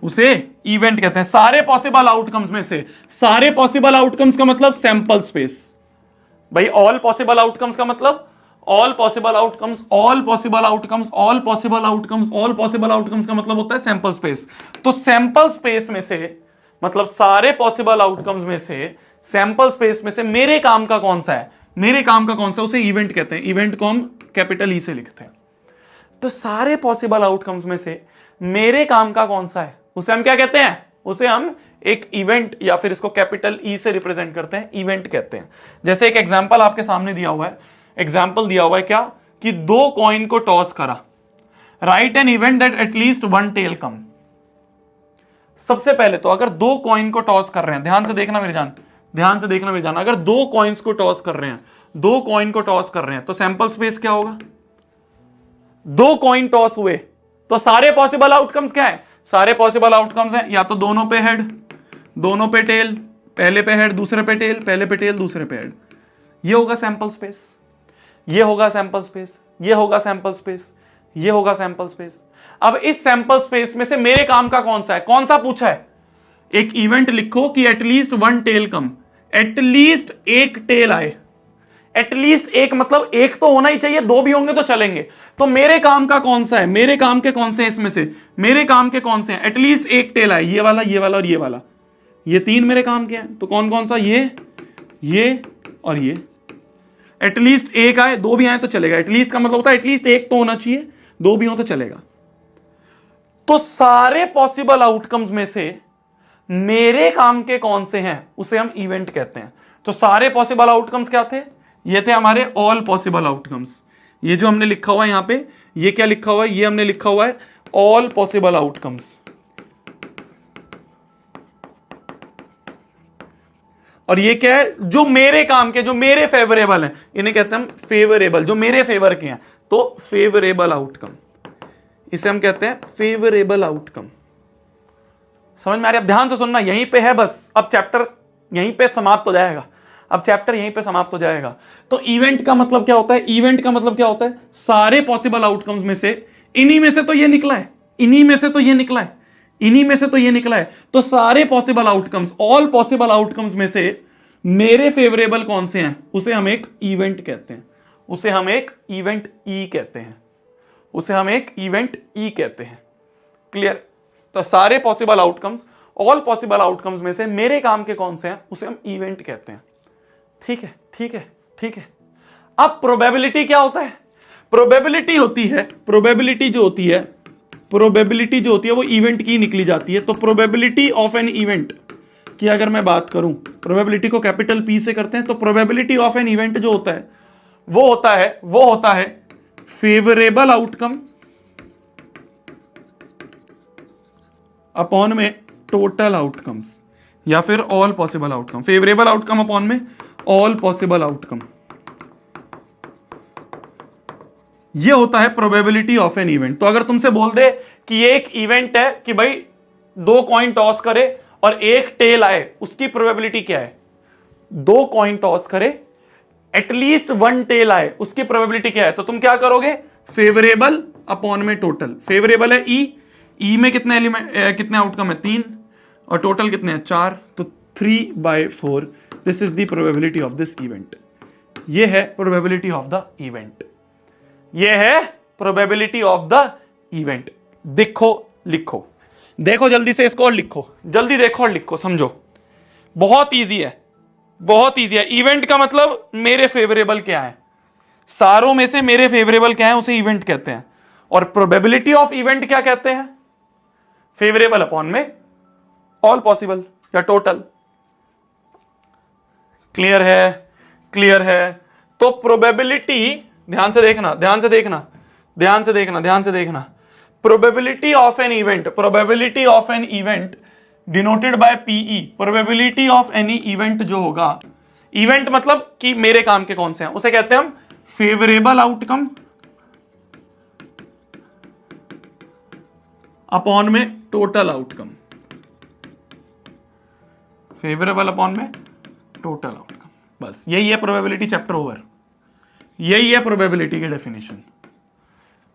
उसे इवेंट कहते हैं। सारे पॉसिबल आउटकम्स में से, सारे पॉसिबल आउटकम्स का मतलब सैंपल स्पेस भाई, ऑल पॉसिबल आउटकम्स का मतलब all possible outcomes, all possible outcomes, all possible outcomes, all possible outcomes का मतलब होता है सैंपल स्पेस। तो सैंपल स्पेस में से मतलब सारे पॉसिबल आउटकम्स में से सैंपल स्पेस में से मेरे काम का कौन सा है, मेरे काम का कौन सा, उसे इवेंट कहते हैं। इवेंट को हम कैपिटल ई से लिखते हैं। तो सारे पॉसिबल आउटकम्स में से मेरे काम का कौन सा है उसे हम क्या कहते हैं, उसे हम एक इवेंट या फिर इसको कैपिटल ई से रिप्रेजेंट करते हैं, इवेंट कहते हैं। जैसे एक एग्जांपल आपके सामने दिया हुआ है, एग्जांपल दिया हुआ है क्या कि 2 कॉइन को टॉस करा, write an event that at least 1 tail come. सबसे पहले तो अगर 2 कॉइन को टॉस कर रहे हैं, ध्यान से देखना मेरी जान, ध्यान से देखना मेरी जान, अगर 2 कॉइन्स को टॉस कर रहे हैं, 2 कॉइन को टॉस कर रहे हैं तो सैंपल स्पेस क्या होगा? 2 कॉइन टॉस हुए तो सारे पॉसिबल आउटकम्स क्या है? सारे पॉसिबल आउटकम्स हैं या तो दोनों पे हेड, दोनों पे टेल, पहले पे हेड दूसरे पे टेल, पहले पे टेल दूसरे पे हेड। ये होगा सैंपल स्पेस, ये होगा सैंपल स्पेस, ये होगा सैंपल स्पेस, ये होगा सैंपल स्पेस। अब इस सैंपल स्पेस में से मेरे काम का कौन सा है, कौन सा पूछा है? एक इवेंट लिखो कि एटलीस्ट 1 टेल कम, एटलीस्ट 1 टेल आए। एटलीस्ट एक मतलब एक तो होना ही चाहिए, 2 भी होंगे तो चलेंगे। तो मेरे काम का कौन सा है, मेरे काम के कौन से हैं इसमें से, मेरे काम के कौन से हैं? एटलीस्ट 1 टेल आए, ये वाला, ये वाला और ये वाला, ये 3 मेरे काम के हैं। तो कौन कौन सा? ये और ये। एटलीस्ट 1 आए, 2 भी आए तो चलेगा। एटलीस्ट का मतलब होता है एटलीस्ट 1 तो होना चाहिए, 2 भी हो तो चलेगा। तो सारे पॉसिबल आउटकम्स में से मेरे काम के कौन से हैं उसे हम इवेंट कहते हैं। तो सारे पॉसिबल आउटकम्स क्या थे? ये थे हमारे ऑल पॉसिबल आउटकम्स। ये जो हमने लिखा हुआ है यहां पे, ये क्या लिखा हुआ है? ये हमने लिखा हुआ है ऑल पॉसिबल आउटकम्स। और ये क्या है? जो मेरे काम के, जो मेरे फेवरेबल हैं, इन्हें कहते हैं हम फेवरेबल, जो मेरे फेवर के हैं। तो फेवरेबल आउटकम, इसे हम कहते हैं फेवरेबल आउटकम। समझ में आ रही है? अब ध्यान से सुनना, यहीं पे है बस, अब चैप्टर यहीं पे समाप्त हो जाएगा, अब चैप्टर यहीं पे समाप्त हो जाएगा। तो इवेंट का मतलब क्या होता है? इवेंट का मतलब क्या होता है? सारे पॉसिबल आउटकम्स में से, इन्हीं में से तो ये निकला है, इन्हीं में से तो ये निकला है, इन्हीं में से तो ये निकला है। तो सारे possible outcomes, all possible outcomes में से मेरे फेवरेबल कौन से हैं उसे हम एक इवेंट कहते हैं, उसे हम एक इवेंट ई कहते हैं, उसे हम एक इवेंट ई कहते हैं। क्लियर? तो सारे possible outcomes, all possible outcomes में से मेरे काम के कौन से हैं उसे हम इवेंट कहते हैं। ठीक है, ठीक है, ठीक है। अब प्रोबेबिलिटी क्या होता है? प्रोबेबिलिटी होती है, प्रोबेबिलिटी जो होती है, प्रोबेबिलिटी जो होती है वो इवेंट की निकली जाती है। तो प्रोबेबिलिटी ऑफ एन इवेंट की अगर मैं बात करूं, प्रोबेबिलिटी को कैपिटल पी से करते हैं, तो प्रोबेबिलिटी ऑफ एन इवेंट जो होता है वो होता है फेवरेबल आउटकम अपॉन में टोटल आउटकम्स, या फिर all possible outcome. Favourable outcome upon में ऑल पॉसिबल आउटकम, ये होता है प्रोबेबिलिटी ऑफ एन इवेंट। तो अगर तुमसे बोल दे कि ये एक इवेंट है कि भाई 2 कॉइन टॉस करे और 1 टेल आए, उसकी प्रोबेबिलिटी क्या है? 2 कॉइन टॉस करे, एटलीस्ट 1 टेल आए, उसकी प्रोबेबिलिटी क्या है? तो तुम क्या करोगे? फेवरेबल अपॉन में टोटल। फेवरेबल है ई में कितने एलिमेंट कितने आउटकम है 3 और टोटल कितने हैं 4, तो 3/4 this is the probability of this event. ये है प्रोबेबिलिटी ऑफ द इवेंट, ये है प्रोबेबिलिटी ऑफ द इवेंट। लिखो देखो जल्दी से इसको और लिखो, जल्दी देखो और लिखो, समझो, बहुत इजी है, बहुत इजी है। इवेंट का मतलब मेरे फेवरेबल क्या है, सारों में से मेरे फेवरेबल क्या है उसे इवेंट कहते हैं, और प्रोबेबिलिटी ऑफ इवेंट क्या कहते हैं, फेवरेबल अपॉन में ऑल पॉसिबल या टोटल। क्लियर है, क्लियर है। तो प्रोबेबिलिटी, ध्यान से देखना, ध्यान से देखना, ध्यान से देखना, ध्यान से देखना, probability of an event, probability of an event denoted by P E, probability of any event जो होगा, इवेंट मतलब कि मेरे काम के कौन से हैं, उसे कहते हैं हम फेवरेबल आउटकम अपॉन में टोटल आउटकम, फेवरेबल अपॉन में टोटल आउटकम। बस यही है प्रोबेबिलिटी, चैप्टर ओवर। यही है प्रोबेबिलिटी की डेफिनेशन,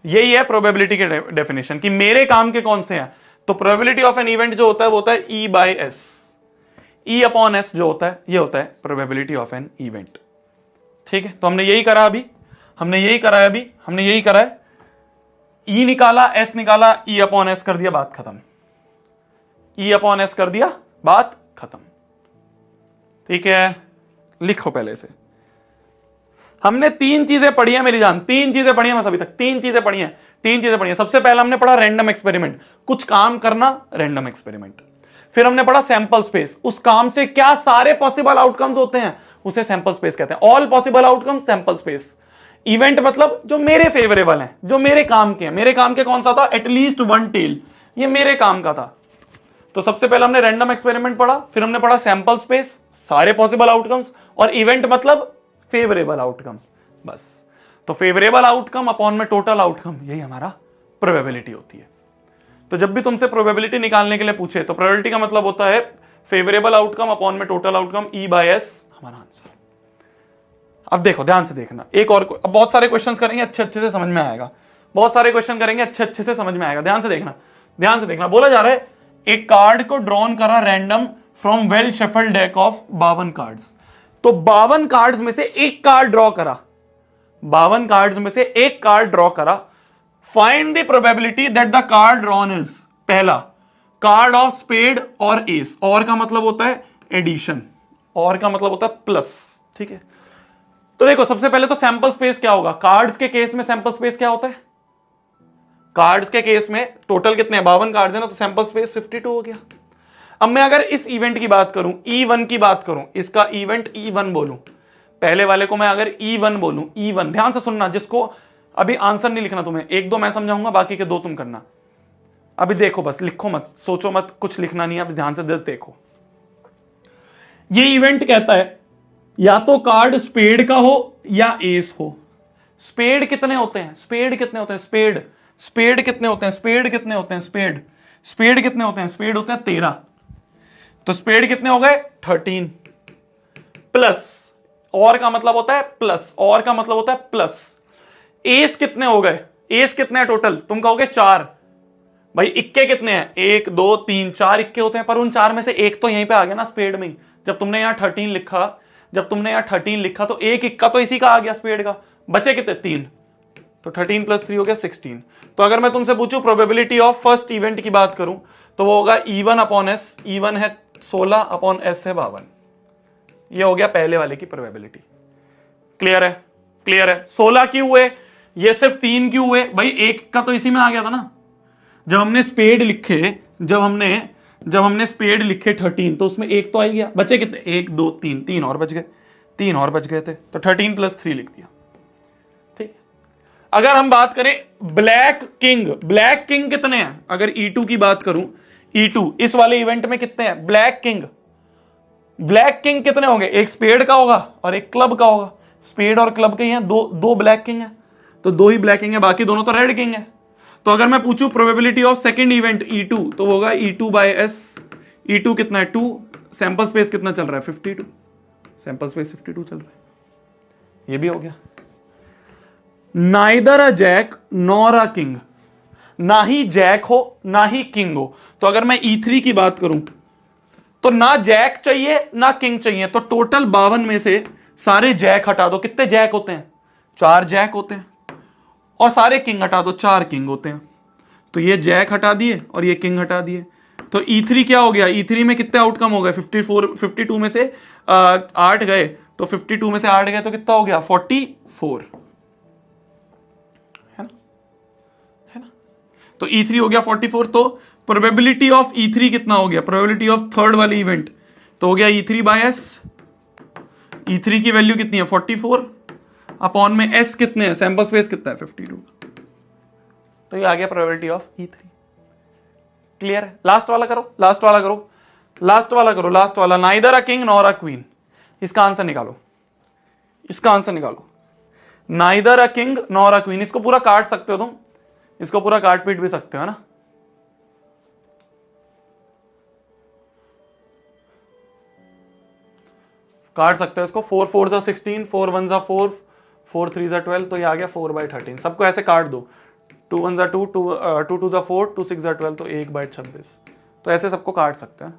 यही है प्रोबेबिलिटी के डेफिनेशन कि मेरे काम के कौन से हैं। तो प्रोबेबिलिटी ऑफ एन इवेंट जो होता है वो होता है ई by S, E upon S जो होता है ये होता है प्रोबेबिलिटी ऑफ एन इवेंट। ठीक है, तो हमने यही करा अभी, हमने यही करा है अभी, हमने यही करा है, ई निकाला, एस निकाला, ई अपॉन एस कर दिया, बात खत्म, ई अपॉन एस कर दिया, बात खत्म। ठीक है, लिखो पहले से। हमने 3 चीजें पढ़ी है मेरी जान, 3 चीजें पढ़ी है बस अभी तक, 3 चीजें पढ़ी हैं, 3 चीजें पढ़ी हैं। सबसे पहला हमने पढ़ा रैंडम एक्सपेरिमेंट, कुछ काम करना, रैंडम एक्सपेरिमेंट। फिर हमने पढ़ा सैंपल स्पेस, उस काम से क्या सारे पॉसिबल आउटकम्स होते हैं उसे सैंपल स्पेस कहते हैं, all possible outcomes sample space. Event मतलब जो मेरे फेवरेबल हैं, जो मेरे काम के हैं। मेरे काम के कौन सा था, एटलीस्ट 1 टेल, ये मेरे काम का था। तो सबसे पहले हमने रैंडम एक्सपेरिमेंट पढ़ा, फिर हमने पढ़ा सैंपल स्पेस, सारे पॉसिबल आउटकम्स, और इवेंट मतलब फेवरेबल आउटकम। बस, तो फेवरेबल आउटकम अपॉन में टोटल आउटकम, यही हमारा प्रोबेबिलिटी होती है। तो जब भी तुमसे प्रोबेबिलिटी निकालने के लिए पूछे तो प्रोबेबिलिटी का मतलब होता है फेवरेबल आउटकम अपॉन में total outcome, E by S हमारा आंसर। अब देखो ध्यान से देखना, एक और, अब बहुत सारे क्वेश्चंस करेंगे, अच्छे अच्छे से समझ में आएगा, बहुत सारे क्वेश्चन करेंगे, अच्छे अच्छे से समझ में आएगा। ध्यान से देखना, ध्यान से देखना। बोला जा रहा है एक कार्ड को ड्रॉन करा random from well shuffled deck of 52 cards. तो 52 कार्ड्स में से एक कार्ड ड्रॉ करा, 52 कार्ड्स में से एक कार्ड ड्रॉ करा। Find the probability that the card drawn is, पहला कार्ड ऑफ स्पेड और एस, और का मतलब होता है एडिशन, और का मतलब होता है प्लस। ठीक है, तो देखो सबसे पहले तो सैंपल स्पेस क्या होगा, कार्ड्स के केस में सैंपल स्पेस क्या होता है, कार्ड्स के केस में टोटल कितने हैं 52 कार्ड्स है ना, तो सैंपल स्पेस 52 हो गया। अब मैं अगर इस इवेंट की बात करूं, E1 की बात करूं, इसका इवेंट E1 बोलूं, पहले वाले को मैं अगर E1 बोलूं, E1, ध्यान से सुनना, जिसको अभी आंसर नहीं लिखना तुम्हें, 1-2 मैं समझाऊंगा, बाकी के 2 तुम करना। अभी देखो, बस लिखो मत, सोचो मत, कुछ लिखना नहीं है, अब ध्यान से बस देखो। ये इवेंट कहता है या तो कार्ड स्पेड का हो या एस हो। स्पेड कितने होते हैं, स्पेड कितने होते हैं, स्पेड, स्पेड कितने होते हैं, स्पेड कितने होते हैं, स्पेड, स्पेड कितने होते हैं, स्पेड होते हैं 13। तो स्पेड कितने हो गए 13, प्लस, और का मतलब होता है प्लस, और का मतलब होता है प्लस। एस कितने हो गए, एस कितने हैं टोटल, तुम कहोगे 4। भाई इक्के कितने हैं, 1 2 3 4 इक्के होते हैं, पर उन 4 में से एक तो यहीं पे आ गया ना स्पेड में। जब तुमने यहां 13 लिखा, जब तुमने यहां 13 लिखा तो एक इक्का तो इसी का आ गया स्पेड का, बचे कितने 3, तो 13 + 3 हो गया 16। तो अगर मैं तुमसे पूछूं प्रोबेबिलिटी ऑफ फर्स्ट इवेंट की बात करूं तो वो होगा E1 अपॉन एस, E1 है 16 अपॉन एस है 52। ये हो गया पहले वाले की प्रोबेबिलिटी। क्लियर है, क्लियर है। 16 क्यों हुए, ये सिर्फ 3 क्यों हुए, भाई एक का तो इसी में आ गया था ना। जब हमने स्पेड लिखे, जब हमने स्पेड लिखे 13, तो उसमें एक तो आ गया, बचे कितने 1 2 3, 3 और बच गए, 3 और बच गए थे, तो 13 + 3 लिख दिया। ठीक, अगर हम बात करें ब्लैक किंग, ब्लैक किंग कितने हैं, अगर E2 की बात करूं, E2 इस वाले इवेंट में कितने हैं, ब्लैक किंग, ब्लैक किंग कितने होंगे, एक स्पेड का होगा और एक क्लब का होगा। स्पेड और क्लब के ही हैं, दो ब्लैक किंग है, तो 2 ही ब्लैक किंग है, बाकी दोनों तो रेड किंग है। तो अगर मैं पूछूं probability of second event E2, तो वो होगा E2 बाय S। E2 कितना है 2, सैंपल स्पेस कितना चल रहा है 52, सैंपल स्पेस 52 चल रहा है, ये भी हो गया। Neither a jack nor a king, ना ही जैक हो ना ही किंग हो। तो अगर मैं E3 की बात करूं तो ना जैक चाहिए ना किंग चाहिए, तो टोटल 52 में से सारे जैक हटा दो, कितने जैक होते हैं? 4 जैक होते हैं। और सारे किंग हटा दो, 4 किंग होते हैं। तो ये जैक हटा दिए और ये किंग हटा दिए। तो E3 क्या हो गया? E3 में कितने आउटकम हो गए? 54, 52 में से 8 गए, तो 52 में से 8 गए तो कितना हो गया? 44, है ना? है ना? तो E3 हो गया 44। तो प्रोबेबिलिटी ऑफ E3 कितना हो गया? प्रोबेबिलिटी ऑफ थर्ड वाली इवेंट तो हो गया E3 बाय S। E3 की वैल्यू कितनी है? 44 अपॉन में S कितने हैं? सैंपल स्पेस कितना है? 52। तो ये आ गया प्रोबेबिलिटी ऑफ E3। क्लियर है? लास्ट वाला करो, लास्ट वाला करो, लास्ट वाला करो, लास्ट वाला। Neither a king nor a queen, इसका आंसर निकालो, इसका आंसर निकालो। Neither a king nor a queen, इसको पूरा काट सकते हो तुम, इसको पूरा काट पीट भी सकते हो ना। काट सकते हो इसको। 4 4 जा 16, 4 1 जा 4, 4 3 जा 12, तो ये आ गया 4/13। सबको ऐसे काट दो। 2 1 जा 2, 2 2 जा 4, 2 6 जा 12, तो 1/26। तो ऐसे सबको काट सकते हैं।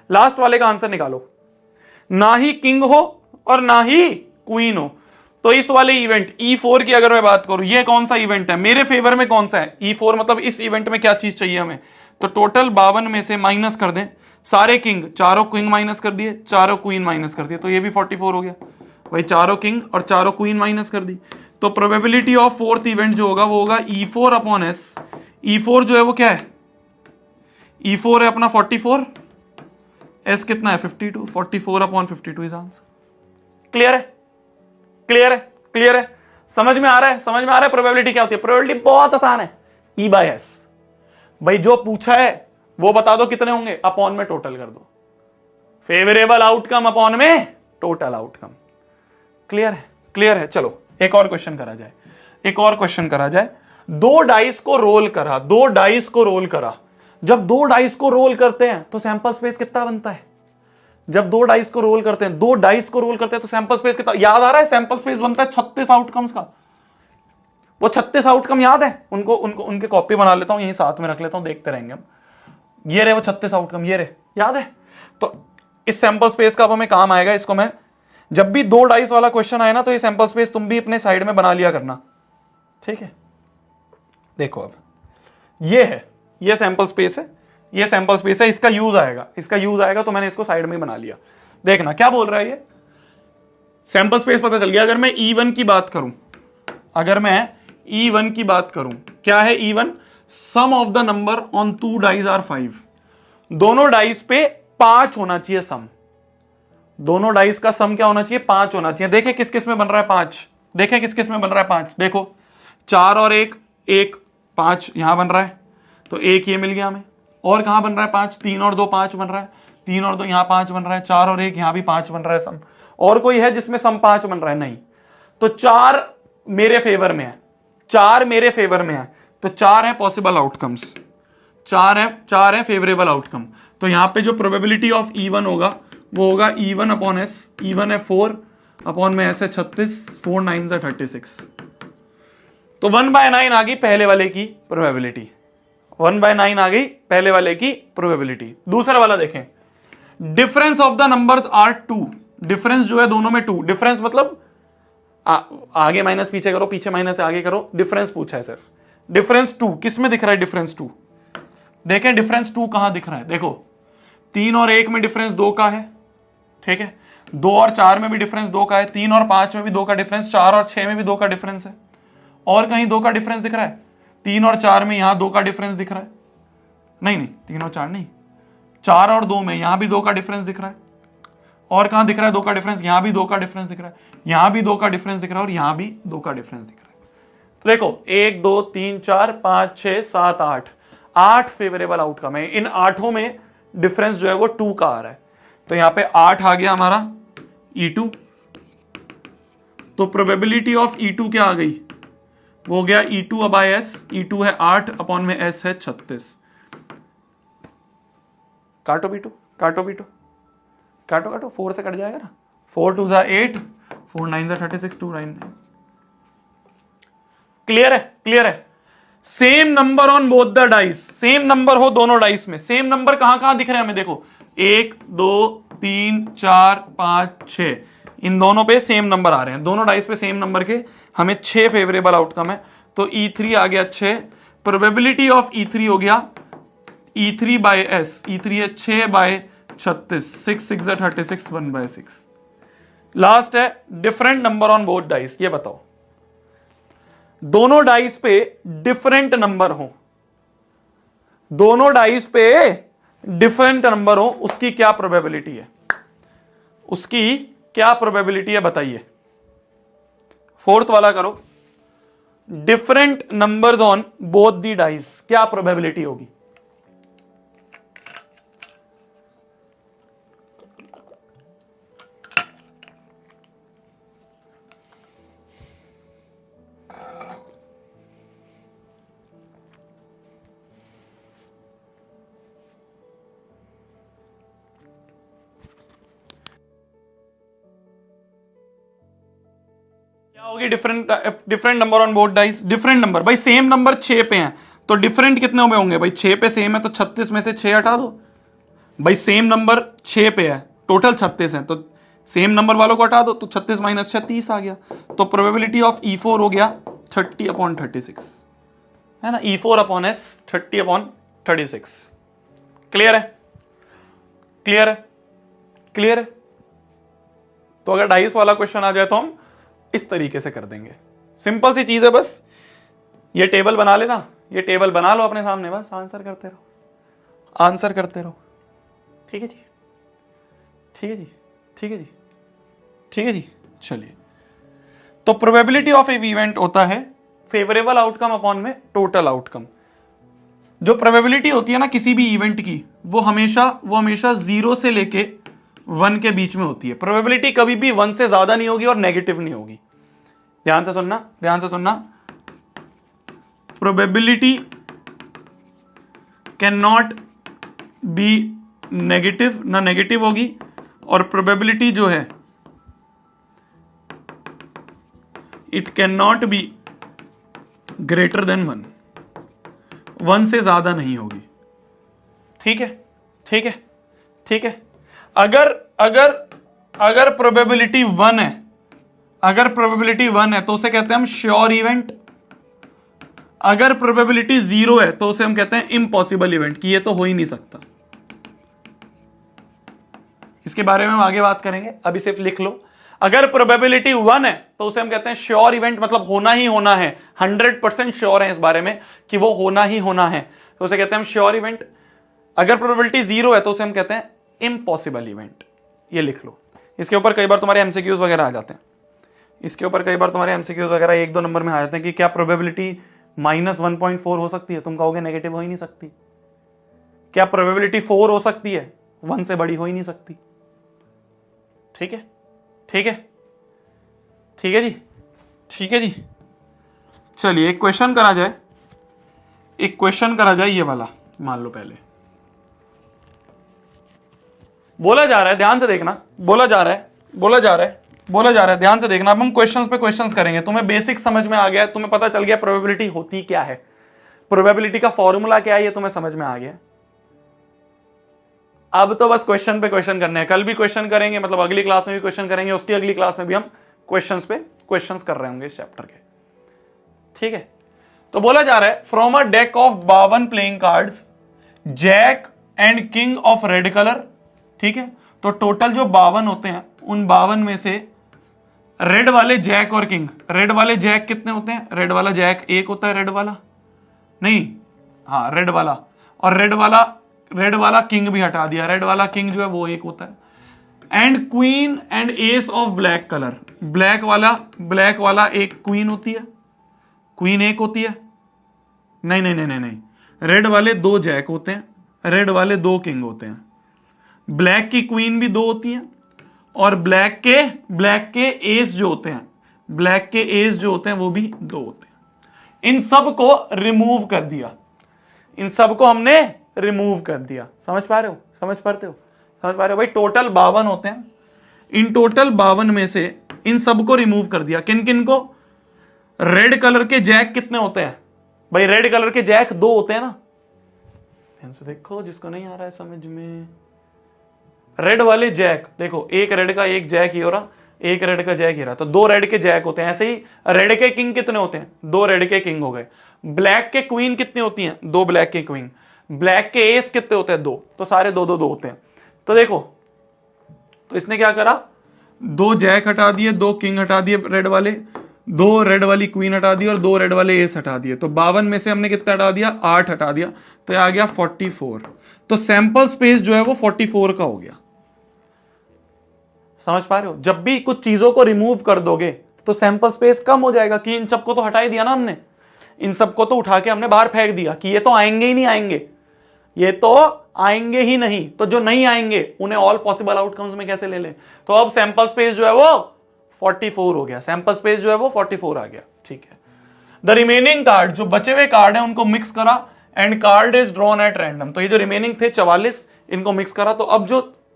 लास्ट वाले का आंसर निकालो। ना ही किंग हो और ना ही क्वीन हो, तो इस वाले इवेंट E4 की अगर मैं बात करूं, ये कौन सा इवेंट है मेरे फेवर में? कौन सा है? E4 मतलब इस इवेंट में क्या चीज चाहिए हमें? तो टोटल 52 में से माइनस कर दें सारे किंग, चारों किंग माइनस कर दिए, चारों क्वीन माइनस कर दिए, तो ये भी 44 हो गया भाई। चारों किंग और चारों क्वीन माइनस कर दी, तो प्रोबेबिलिटी ऑफ फोर्थ इवेंट जो होगा वो होगा E4 अपॉन S। E4 जो है वो क्या है? E4 है अपना 44, S कितना है? 52, 44 अपॉन 52 इज आंसर। क्लियर है? क्लियर है? क्लियर है? समझ में आ रहा है? समझ में आ रहा है प्रोबेबिलिटी क्या होती है? प्रोबेबिलिटी बहुत आसान है, E/S। भाई जो पूछा है वो बता दो कितने होंगे, अपॉन में टोटल कर दो। फेवरेबल आउटकम अपॉन में टोटल आउटकम। क्लियर है? क्लियर है? चलो एक और क्वेश्चन करा जाए, एक और क्वेश्चन करा जाए। 2 डाइस को रोल करा, 2 डाइस को रोल करा। जब 2 डाइस को रोल करते हैं तो सैंपल स्पेस कितना बनता है? जब 2 डाइस को रोल करते हैं, 2 डाइस को रोल करते हैं तो सैंपल स्पेस कितना? याद आ रहा है? सैंपल स्पेस बनता है 36 आउटकम्स का। वो 36 आउटकम याद है? उनको उनको उनके कॉपी बना लेता हूं, यहीं साथ में रख लेता हूं, देखते रहेंगे हम। ये रहे वो 36 आउटकम, ये रहे, याद है? तो इस सैंपल स्पेस का अब हमें काम आएगा। इसको मैं जब भी 2 डाइस वाला क्वेश्चन आए ना, तो ये सैंपल स्पेस तुम भी अपने साइड में बना लिया करना, ठीक है? देखो अब ये है, ये सैंपल स्पेस है, ये सैंपल स्पेस है, इसका यूज आएगा, इसका यूज आएगा, तो मैंने इसको साइड में बना लिया। देखना क्या बोल रहा है ये। सैंपल स्पेस पता चल गया। अगर मैं E1 की बात करूं, अगर मैं E1 की बात करूं, क्या है E1? Sum of the number on 2 dice are 5। दोनों डाइस पे 5 होना चाहिए सम। दोनों डाइस का सम क्या होना चाहिए? 5 होना चाहिए। देखें किस किस में बन रहा है 5, देखें किस किस में बन रहा है 5। देखो 4 और 1, 1 5 यहां बन रहा है, तो 1 ये मिल गया हमें। और कहां बन रहा है 5? 3 और 2 5 बन रहा है, 3 और 2 यहां 5 बन रहा है, 4 और 1 यहां भी 5 बन रहा है सम। और कोई है जिसमें सम 5 बन रहा है? नहीं। तो 4 मेरे फेवर में है, 4 मेरे फेवर में है, तो 4 है पॉसिबल आउटकम्स, 4 है फेवरेबल आउटकम। तो यहां पे जो प्रोबेबिलिटी ऑफ E1 होगा वो होगा E1 अपॉन S। E1 है 4 अपॉन में S है 36, 4 9 है 36। तो 1/9 आ गई पहले वाले की प्रोबेबिलिटी, 1/9 आ गई पहले वाले की प्रोबेबिलिटी। दूसरा वाला देखें, difference of the numbers are 2। Difference जो है दोनों में 2, डिफरेंस मतलब आगे माइनस पीछे करो, पीछे माइनस आगे करो, डिफरेंस पूछा है सिर्फ। डिफरेंस 2 किस में दिख रहा है? डिफरेंस 2 देखें, डिफरेंस 2 कहां दिख रहा है? देखो 3 और 1 में डिफरेंस 2 का है, ठीक है? 2 और 4 में भी डिफरेंस 2 का है, 3 और 5 में भी 2 का डिफरेंस, 4 और 6 में भी 2 का डिफरेंस है। और कहीं 2 का डिफरेंस दिख रहा है? 3 और 4 में यहां 2 का डिफरेंस दिख रहा है, नहीं नहीं 3 और 4 नहीं, 4 और 2 में यहां भी 2 का डिफरेंस दिख रहा है। और कहां दिख रहा है 2 का डिफरेंस? यहां भी 2 का डिफरेंस दिख रहा है, यहां भी 2 का डिफरेंस दिख रहा है, और यहां भी 2 का डिफरेंस दिख रहा है। तो देखो 1 2 3 4 5 6 7 8, 8 फेवरेबल आउटकम है। इन 8 में डिफरेंस जो है वो 2 का आ रहा है, तो यहां पे 8 आ गया हमारा E2। तो प्रोबेबिलिटी ऑफ E2 क्या आ गई? वो हो गया E2 बाय S। E2 है 8 अपॉन में S है 36। काटो B2, काटो B2, काटो काटो, 4 से कट जाएगा ना, 4 2 8, 4 9 36, 2 9। क्लियर है, क्लियर है। Same number on both the dice, same number हो दोनों डाइस में, सेम नंबर कहां कहां दिख रहे हैं हमें, देखो 1 2 3 4 5 6, इन दोनों पे सेम नंबर आ रहे हैं, दोनों डाइस पे सेम नंबर के हमें 6 फेवरेबल आउटकम है। तो E3 आ गया 6, प्रोबेबिलिटी ऑफ E3 हो गया E3 बाय एस, E3 है 6 बाय 36, 6 6 36, 1/6। लास्ट है different number on both dice, ये बताओ दोनों डाइस पे डिफरेंट नंबर हो, दोनों डाइस पे डिफरेंट नंबर हो, उसकी क्या प्रोबेबिलिटी है, उसकी क्या प्रोबेबिलिटी है बताइए। फोर्थ वाला करो, different numbers on both the dice, क्या प्रोबेबिलिटी होगी। क्या होगी different number on both dice, different number भाई, सेम नंबर 6 पे हैं तो डिफरेंट कितने में होंगे भाई, 6 पे सेम है तो 36 में से 6 हटा दो भाई, सेम नंबर 6 पे है, टोटल 36 है, तो सेम नंबर वालों को हटा दो तो 36 माइनस 6 30 आ गया। तो प्रोबेबिलिटी ऑफ E4 हो गया 30/36, है ना, E4/S 30/36। क्लियर है, क्लियर है, क्लियर है। तो अगर डाइस वाला क्वेश्चन आ जाए तो हम इस तरीके से कर देंगे, सिंपल सी चीज है, बस ये टेबल बना लेना, ये टेबल बना लो अपने सामने, बस आंसर करते रहो, आंसर करते रहो। ठीक है जी, ठीक है जी, ठीक है जी, ठीक है जी। चलिए, तो प्रोबेबिलिटी ऑफ ए इवेंट होता है फेवरेबल आउटकम अपॉन में टोटल आउटकम। जो प्रोबेबिलिटी होती है ना किसी भी इवेंट की, वो हमेशा 0 से लेके 1 के बीच में होती है। प्रोबेबिलिटी कभी भी 1 से ज्यादा नहीं होगी और नेगेटिव नहीं होगी। ध्यान से सुनना, ध्यान से सुनना, probability can not B negative, ना नेगेटिव होगी, और प्रोबेबिलिटी जो है it can not be greater than 1, 1 से ज्यादा नहीं होगी। ठीक है, ठीक है, ठीक है। अगर अगर अगर प्रोबेबिलिटी 1 है, अगर प्रोबेबिलिटी 1 है तो उसे कहते हैं हम श्योर इवेंट। अगर प्रोबेबिलिटी 0 है तो उसे हम कहते हैं इम्पॉसिबल इवेंट, कि ये तो हो ही नहीं सकता। इसके बारे में हम आगे बात करेंगे, अभी सिर्फ लिख लो। अगर प्रोबेबिलिटी 1 है तो उसे हम कहते हैं श्योर इवेंट, मतलब होना ही होना है, 100% श्योर है इस बारे में कि वो होना ही होना है, तो उसे कहते हैं हम श्योर इवेंट। अगर प्रोबेबिलिटी 0 है तो उसे हम कहते हैं इम्पॉसिबल इवेंट। ये लिख लो। इसके ऊपर कई बार तुम्हारे एमसीक्यूज वगैरह आ जाते हैं, इसके ऊपर कई बार तुम्हारे एमसीक्यूज वगैरह 1-2 नंबर में आ जाते हैं कि क्या प्रोबेबिलिटी -1.4 हो सकती है, तुम कहोगे नेगेटिव हो ही नहीं सकती। क्या प्रोबेबिलिटी 4 हो सकती है, 1 से बड़ी हो ही नहीं सकती। ठीक है, ठीक है, ठीक है जी, ठीक है जी। चलिए एक क्वेश्चन करा जाए, एक क्वेश्चन करा जाए, ये वाला मान लो। पहले बोला जा रहा है, ध्यान से देखना, बोला जा रहा है, बोला जा रहा है, बोला जा रहा है, ध्यान से देखना। अब हम क्वेश्चंस पे क्वेश्चंस करेंगे, तुम्हें बेसिक समझ में आ गया, तुम्हें पता चल गया प्रोबेबिलिटी होती क्या है, प्रोबेबिलिटी का फॉर्मूला क्या है, ये तुम्हें समझ में आ गया। अब तो बस क्वेश्चन पे क्वेश्चन करने हैं, कल भी क्वेश्चन करेंगे, मतलब अगली क्लास में भी क्वेश्चन करेंगे, उसकी अगली क्लास में भी हम क्वेश्चंस पे क्वेश्चंस कर रहे होंगे इस चैप्टर के। ठीक है, तो बोला जा रहा है from a deck of 52 playing cards, jack and king of red colour. ठीक है, तो टोटल जो 52 होते हैं, उन 52 में से रेड वाले जैक और किंग, रेड वाले जैक कितने होते हैं, रेड वाला जैक 1 होता है, रेड वाला नहीं, हाँ रेड वाला, और रेड वाला किंग भी हटा दिया, रेड वाला किंग जो है वो 1 होता है। And queen and S of black colour, black वाला एक क्वीन होती है, क्वीन 1 होती है, नहीं नहीं नहीं नहीं नहीं, रेड वाले 2 जैक होते हैं, रेड वाले 2 किंग होते हैं, ब्लैक की क्वीन भी 2 होती है, और ब्लैक के एस जो होते हैं, ब्लैक के एस जो होते हैं वो भी 2 होते हैं। इन सब को रिमूव कर दिया, इन सब को हमने रिमूव कर दिया। समझ पा रहे हो, समझ पाते हो, समझ पा रहे हो भाई। टोटल 52 होते हैं, इन टोटल 52 में से इन सब को रिमूव कर दिया। किन किन को, रेड कलर के जैक कितने होते हैं भाई? रेड कलर के जैक 2 होते हैं ना। ध्यान से देखो जिसको नहीं आ रहा है समझ में। रेड वाले जैक देखो, एक रेड का एक जैक ही हो रहा, एक रेड का जैक ही रहा, तो 2 रेड के जैक होते हैं। ऐसे ही रेड के किंग कितने होते हैं? 2 रेड के किंग हो गए। ब्लैक के क्वीन कितनी होती हैं? 2 ब्लैक के क्वीन। ब्लैक के एस कितने होते हैं? 2। तो सारे 2 होते हैं। तो देखो, तो इसने क्या करा, 2 जैक हटा दिए, 2 किंग हटा दिए रेड वाले, 2 रेड वाली क्वीन हटा दी और 2 रेड वाले एस हटा दिए। तो 52 में से हमने कितना हटा दिया? 8 हटा दिया, तो आ गया 44। तो सैंपल स्पेस जो है वो 44 का हो गया। समझ पा रहे हो? जब भी कुछ चीजों को रिमूव कर दोगे तो सैंपल स्पेस कम हो जाएगा, कि इन सबको तो हटा ही दिया ना हमने, इन सबको तो उठा के हमने बाहर फेंक दिया कि ये तो आएंगे ही नहीं, आएंगे, ये तो आएंगे ही नहीं। तो जो नहीं आएंगे उन्हें ऑल पॉसिबल आउटकम्स में कैसे ले लें? तो अब सैंपल स्पेस जो है वो 44 हो गया। सैंपल स्पेस जो है वो 44 आ गया। ठीक है। द रिमेनिंग कार्ड, जो बचे हुए कार्ड है उनको मिक्स करा and card is drawn at random. तो ये जो रिमेनिंग थे 44, इनको मिक्स करा, तो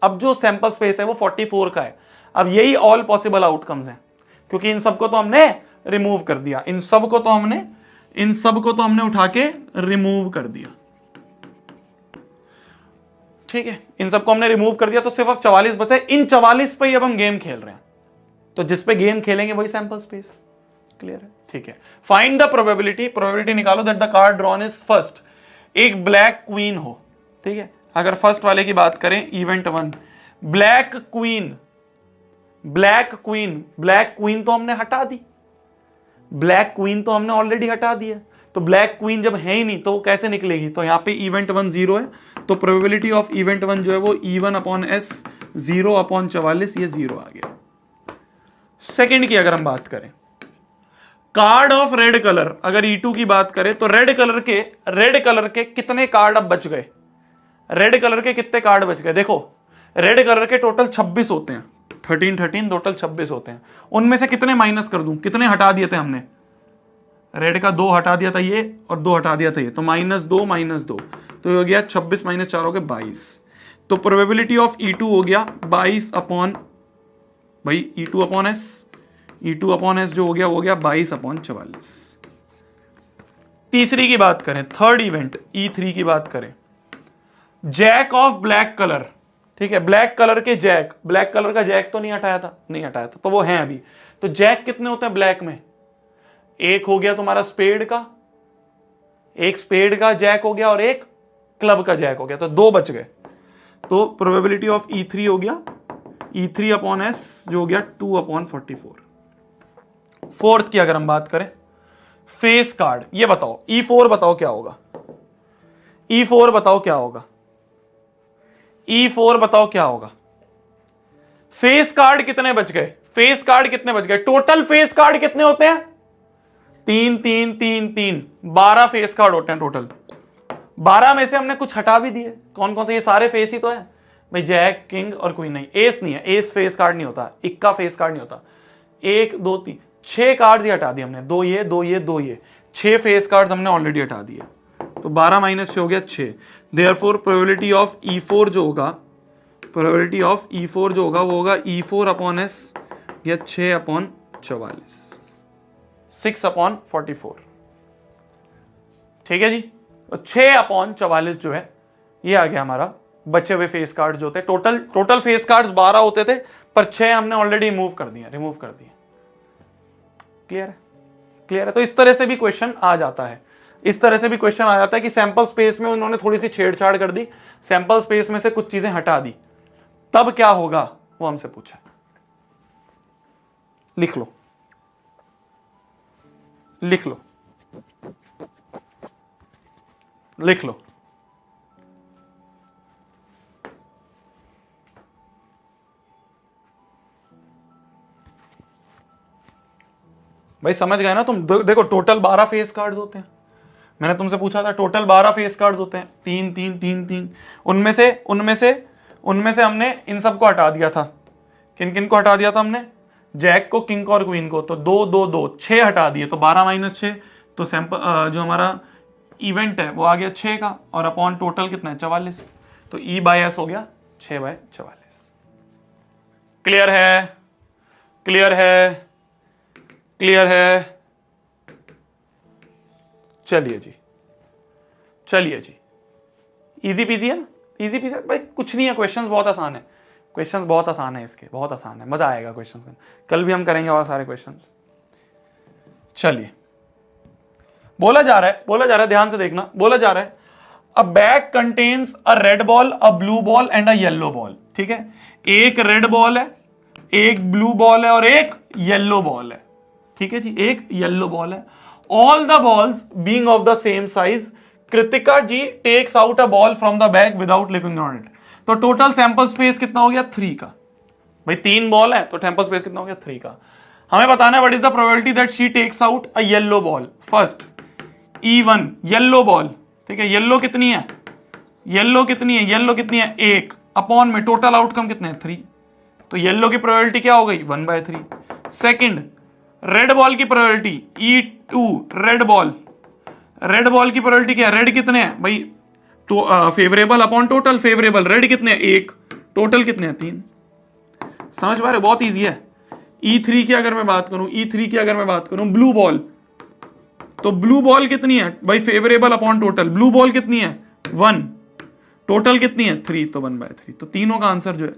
अब जो सैंपल स्पेस है वो 44 का है। अब यही ऑल पॉसिबल आउटकम्स हैं, क्योंकि इन सबको तो हमने रिमूव कर दिया, इन सबको तो हमने उठा के रिमूव कर दिया। ठीक है, इन सबको हमने रिमूव कर दिया, तो सिर्फ अब 44 बचे। इन 44 पे ही अब हम गेम खेल रहे हैं, तो जिस पे गेम खेलेंगे वही सैंपल स्पेस। क्लियर है? ठीक है। फाइंड द प्रोबेबिलिटी निकालो that the card drawn is first. एक ब्लैक क्वीन हो, ठीक है। अगर फर्स्ट वाले की बात करें, इवेंट 1, ब्लैक क्वीन तो हमने हटा दी, ब्लैक क्वीन तो हमने ऑलरेडी हटा दी है। तो ब्लैक क्वीन जब है ही नहीं तो वो कैसे निकलेगी? तो यहां पे इवेंट 1 0 है, तो प्रोबेबिलिटी ऑफ इवेंट 1 जो है वो E1/S 0/44, ये 0 आ गया। सेकंड की अगर हम बात करें, कार्ड ऑफ रेड कलर, अगर E2 की बात करें तो रेड कलर के कितने कार्ड अब बच गए? रेड कलर के कितने कार्ड बच गए? देखो, रेड कलर के टोटल 26 होते हैं, 13 टोटल 26 होते हैं। उनमें से कितने माइनस कर दूं? कितने हटा दिए थे हमने? रेड का 2 हटा दिया था ये, और 2 हटा दिया था ये, तो -2, तो ये हो गया 26 - 4 हो गए 22। तो प्रोबेबिलिटी ऑफ E2 हो गया 22 अपॉन भाई E2/S जो हो गया वो हो गया 22/44। तीसरी की बात करें, थर्ड इवेंट E3 की बात करें, जैक ऑफ ब्लैक कलर, ठीक है। ब्लैक कलर का जैक तो नहीं हटाया था, तो वो है अभी। तो जैक कितने होते हैं ब्लैक में? एक हो गया तुम्हारा स्पेड का, एक स्पेड का जैक हो गया और एक क्लब का जैक हो गया, तो 2 बच गए। तो प्रोबेबिलिटी ऑफ E3 हो गया E3/S जो हो गया 2/44। फोर्थ की अगर हम बात करें, फेस कार्ड, ये बताओ E4 बताओ क्या होगा? E4 बताओ क्या होगा? E4 बताओ क्या होगा? फेस कार्ड कितने बच गए? टोटल फेस कार्ड कितने होते हैं? 3 12 फेस कार्ड होते हैं टोटल। 12 में से हमने कुछ हटा भी दिए। कौन कौन से? ये सारे फेस ही तो है भाई, जैक, किंग और क्वीन नहीं, एस नहीं है, एस फेस कार्ड नहीं होता, इक्का फेस कार्ड नहीं होता। 1 2 3 6 कार्ड्स ही हटा दिए हमने, 2 ये 6 फेस कार्ड्स हमने ऑलरेडी हटा दिए। तो 12 - 6 हो गया 6। देयरफॉर प्रोबेबिलिटी ऑफ E4 जो होगा वो होगा E4/S या 6/44, 6/44। ठीक है जी। तो 6/44 जो है ये आ गया हमारा बचे हुए फेस कार्ड जो थे। टोटल फेस कार्ड्स 12 होते थे, पर 6 हमने ऑलरेडी रिमूव कर दिए। क्लियर है? तो इस तरह से भी क्वेश्चन आ जाता है, कि सैंपल स्पेस में उन्होंने थोड़ी सी छेड़छाड़ कर दी, सैंपल स्पेस में से कुछ चीजें हटा दी, तब क्या होगा वो हमसे पूछा। लिख लो। भाई समझ गए ना तुम? देखो, टोटल 12 फेस कार्ड्स होते हैं। मैंने तुमसे पूछा था, टोटल 12 फेस कार्ड्स होते हैं, 3 उनमें से हमने इन सबको हटा दिया था। किन को हटा दिया था हमने? जैक को, किंग को और क्वीन को। तो 2 6 हटा दिए, तो 12 - 6, तो सैंपल जो हमारा इवेंट है वो आ गया 6 का, और अपॉन टोटल कितना है? 44। तो E/S हो गया 6/44। क्लियर है? चलिए जी, चलिए जी, इजी पीजी है ना, इजी पीजी भाई, कुछ नहीं है, क्वेश्चंस बहुत आसान है, क्वेश्चंस बहुत आसान है इसके, बहुत आसान है, मजा आएगा क्वेश्चंस में, कल भी हम करेंगे और सारे क्वेश्चंस। चलिए, बोला जा रहा है, ध्यान से देखना, बोला जा रहा है अ bag contains a red ball, a blue ball and a yellow ball. ठीक है, एक रेड बॉल है, एक ब्लू बॉल है और एक येलो बॉल है। ठीक है जी, एक येलो बॉल है। All the balls being of the same size, Kritika ji takes out a ball from the bag without looking on it. तो टोटल सैंपल स्पेस कितना हो गया? 3 का। भाई 3 बॉल है तो सैंपल स्पेस कितना हो गया? 3 का। हमें बताना है what is the probability that she takes out a yellow ball. First E1 yellow ball, ठीक है, येलो कितनी है? येलो कितनी है? येलो कितनी है? 1 अपॉन में टोटल आउटकम कितने हैं? 3। तो येलो की प्रोबेबिलिटी क्या हो गई? 1/3। सेकंड रेड बॉल की probability E2 red ball, red ball की प्रोबेबिलिटी क्या है? रेड कितने हैं भाई? तो favourable upon total, favourable red कितने हैं? 1, टोटल कितने हैं? 3। समझ पा रहे? बहुत इजी है। E3 की अगर मैं बात करूं, E3 की अगर मैं बात करूं ब्लू बॉल, तो ब्लू बॉल कितनी है भाई? Favourable upon total, blue ball कितनी है? 1, टोटल कितनी है? 3, तो 1/3। तो तीनों का आंसर जो है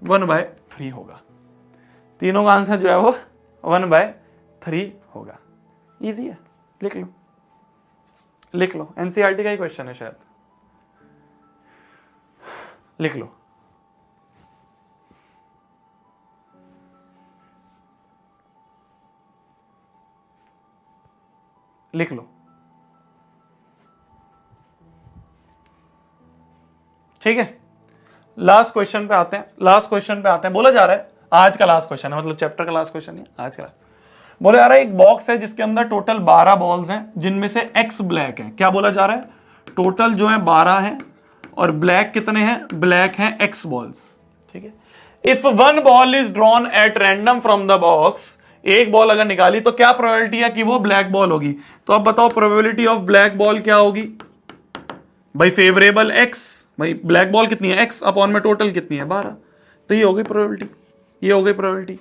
1/3 होगा। तीनों का आंसर जो है वो 1/3 होगा। इजी है, लिख लो, लिख लो, एनसीईआरटी का ही क्वेश्चन है शायद, लिख लो। लिख लो, ठीक है। लास्ट क्वेश्चन पे आते हैं, लास्ट क्वेश्चन पे आते हैं। बोला जा रहा है आज का लास्ट क्वेश्चन है, मतलब चैप्टर का लास्ट क्वेश्चन है आज का। बोला जा रहा है एक बॉक्स है जिसके अंदर टोटल 12 बॉल्स हैं, जिनमें से X ब्लैक है। क्या बोला जा रहा है? टोटल जो है 12 है और ब्लैक कितने हैं? ब्लैक हैं X बॉल्स। ठीक है, if 1 ball is drawn at random from the box, एक बॉल अगर निकाली तो क्या प्रोबेबिलिटी है कि वो ब्लैक बॉल होगी? तो अब बताओ प्रोबेबिलिटी ऑफ ब्लैक बॉल क्या होगी भाई? फेवरेबल X, भाई ब्लैक बॉल कितनी है? X अपॉन में टोटल कितनी है? 12। तो ये हो गई प्रोबेबिलिटी, ये हो गई प्रोबेबिलिटी।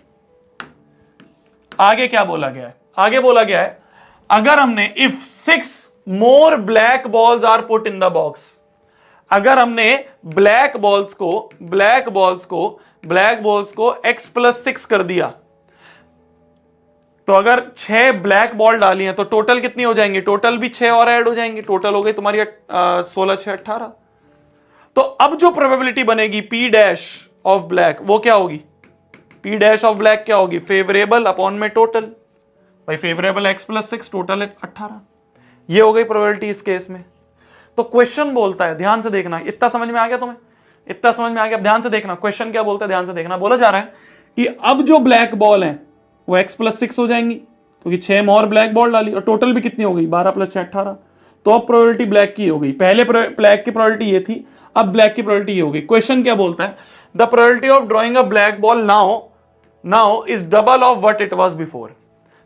आगे क्या बोला गया है? आगे बोला गया है अगर हमने if 6 more black balls are put in the box, अगर हमने ब्लैक बॉल्स को X+6 कर दिया, तो अगर 6 ब्लैक बॉल डाली हैं तो टोटल कितनी हो जाएंगी? टोटल भी 6 और ऐड हो जाएंगी, टोटल हो गई तुम्हारी 16 6 18। तो अब जो प्रोबेबिलिटी बनेगी P डैश ऑफ ब्लैक, वो क्या होगी? P डैश ऑफ ब्लैक क्या होगी? फेवरेबल अपॉन में टोटल, भाई फेवरेबल X+6, टोटल 18। ये हो गई प्रोबेबिलिटी इस केस में। तो क्वेश्चन बोलता है, ध्यान से देखना, इतना समझ में आ गया तुम्हें? इतना समझ में आ गया? ध्यान से देखना क्वेश्चन क्या बोलता है, ध्यान से देखना। बोला जा रहा है कि अब जो ब्लैक बॉल है वो X+6 हो जाएंगी, क्योंकि 6 और ब्लैक बॉल डाली और टोटल भी कितनी हो गई? 12 + 6 18। तो अब प्रोबेबिलिटी ब्लैक की हो गई। पहले ब्लैक की प्रोबेबिलिटी ये थी, अब ब्लैक की प्रोबेबिलिटी ये हो गई। क्वेश्चन क्या बोलता है? The probability of drawing a black ball now is double of what it was before.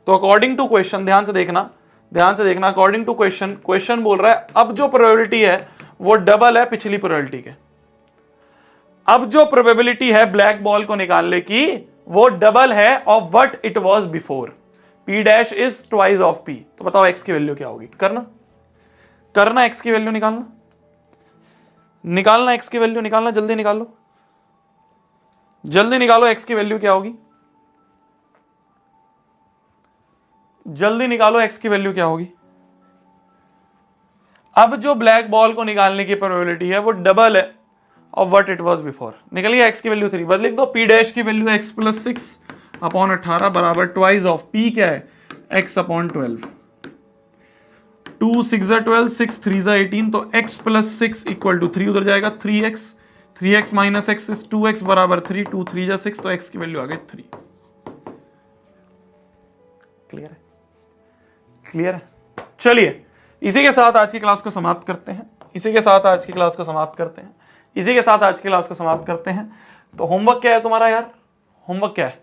तो अकॉर्डिंग टू क्वेश्चन, ध्यान से देखना, ध्यान से देखना, अकॉर्डिंग टू क्वेश्चन, क्वेश्चन बोल रहा है अब जो प्रोबेबिलिटी है वो डबल है पिछली प्रोबेबिलिटी के। अब जो प्रोबेबिलिटी है ब्लैक बॉल को निकालने की वो डबल है of what it was before. P dash is twice of P। तो बताओ X की वैल्यू क्या होगी? करना X की वैल्यू निकालना X की वैल्यू निकालना, जल्दी निकालो, जल्दी निकालो X की वैल्यू क्या होगी? जल्दी निकालो X की वैल्यू क्या होगी? अब जो ब्लैक बॉल को निकालने की प्रोबेबिलिटी है वो डबल है of what it was before. निकलिए X की वैल्यू 3, बस लिख दो P डैश की वैल्यू X+6 अपॉन 18 बराबर ट्वाइस ऑफ P क्या है? X upon 12। 2 6 12, 6 3 18, तो X+6 इक्वल टू 3 उधर जाएगा, 3x, 3x minus x is 2x बराबर 3, 2 3 6, तो x की वैल्यू आ गई 3। क्लियर है? क्लियर है? चलिए इसी के साथ आज की क्लास को समाप्त करते हैं, इसी के साथ आज की क्लास को समाप्त करते हैं, इसी के साथ आज की क्लास को समाप्त करते हैं। तो होमवर्क क्या है तुम्हारा यार? होमवर्क क्या है?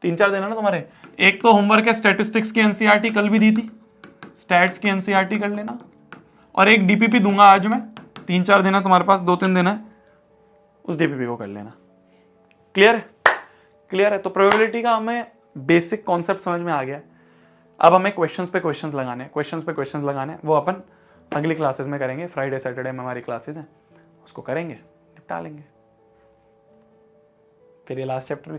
3-4 दिन है ना तुम्हारे। एक तो होमवर्क है स्टैटिस्टिक्स की एनसीईआरटी, कल भी दी थी, स्टैट्स की एनसीईआरटी कर लेना, और एक डीपीपी दूंगा आज मैं, 3-4 दिन है तुम्हारे पास, 2-3 दिन है, उस डीपीपी को कर लेना। क्लियर है? क्लियर है? तो प्रोबेबिलिटी का हमें बेसिक कॉन्सेप्ट समझ में आ गया है। अब हमें क्वेश्चंस पे क्वेश्चंस लगाने हैं, क्वेश्चंस पे क्वेश्चंस लगाने हैं, वो अपन अगली क्लासेस में करेंगे। फ्राइडे सैटरडे में हमारी क्लासेस हैं, उसको करेंगे, निपटा लेंगे। फिर ये लास्ट चैप्टर भी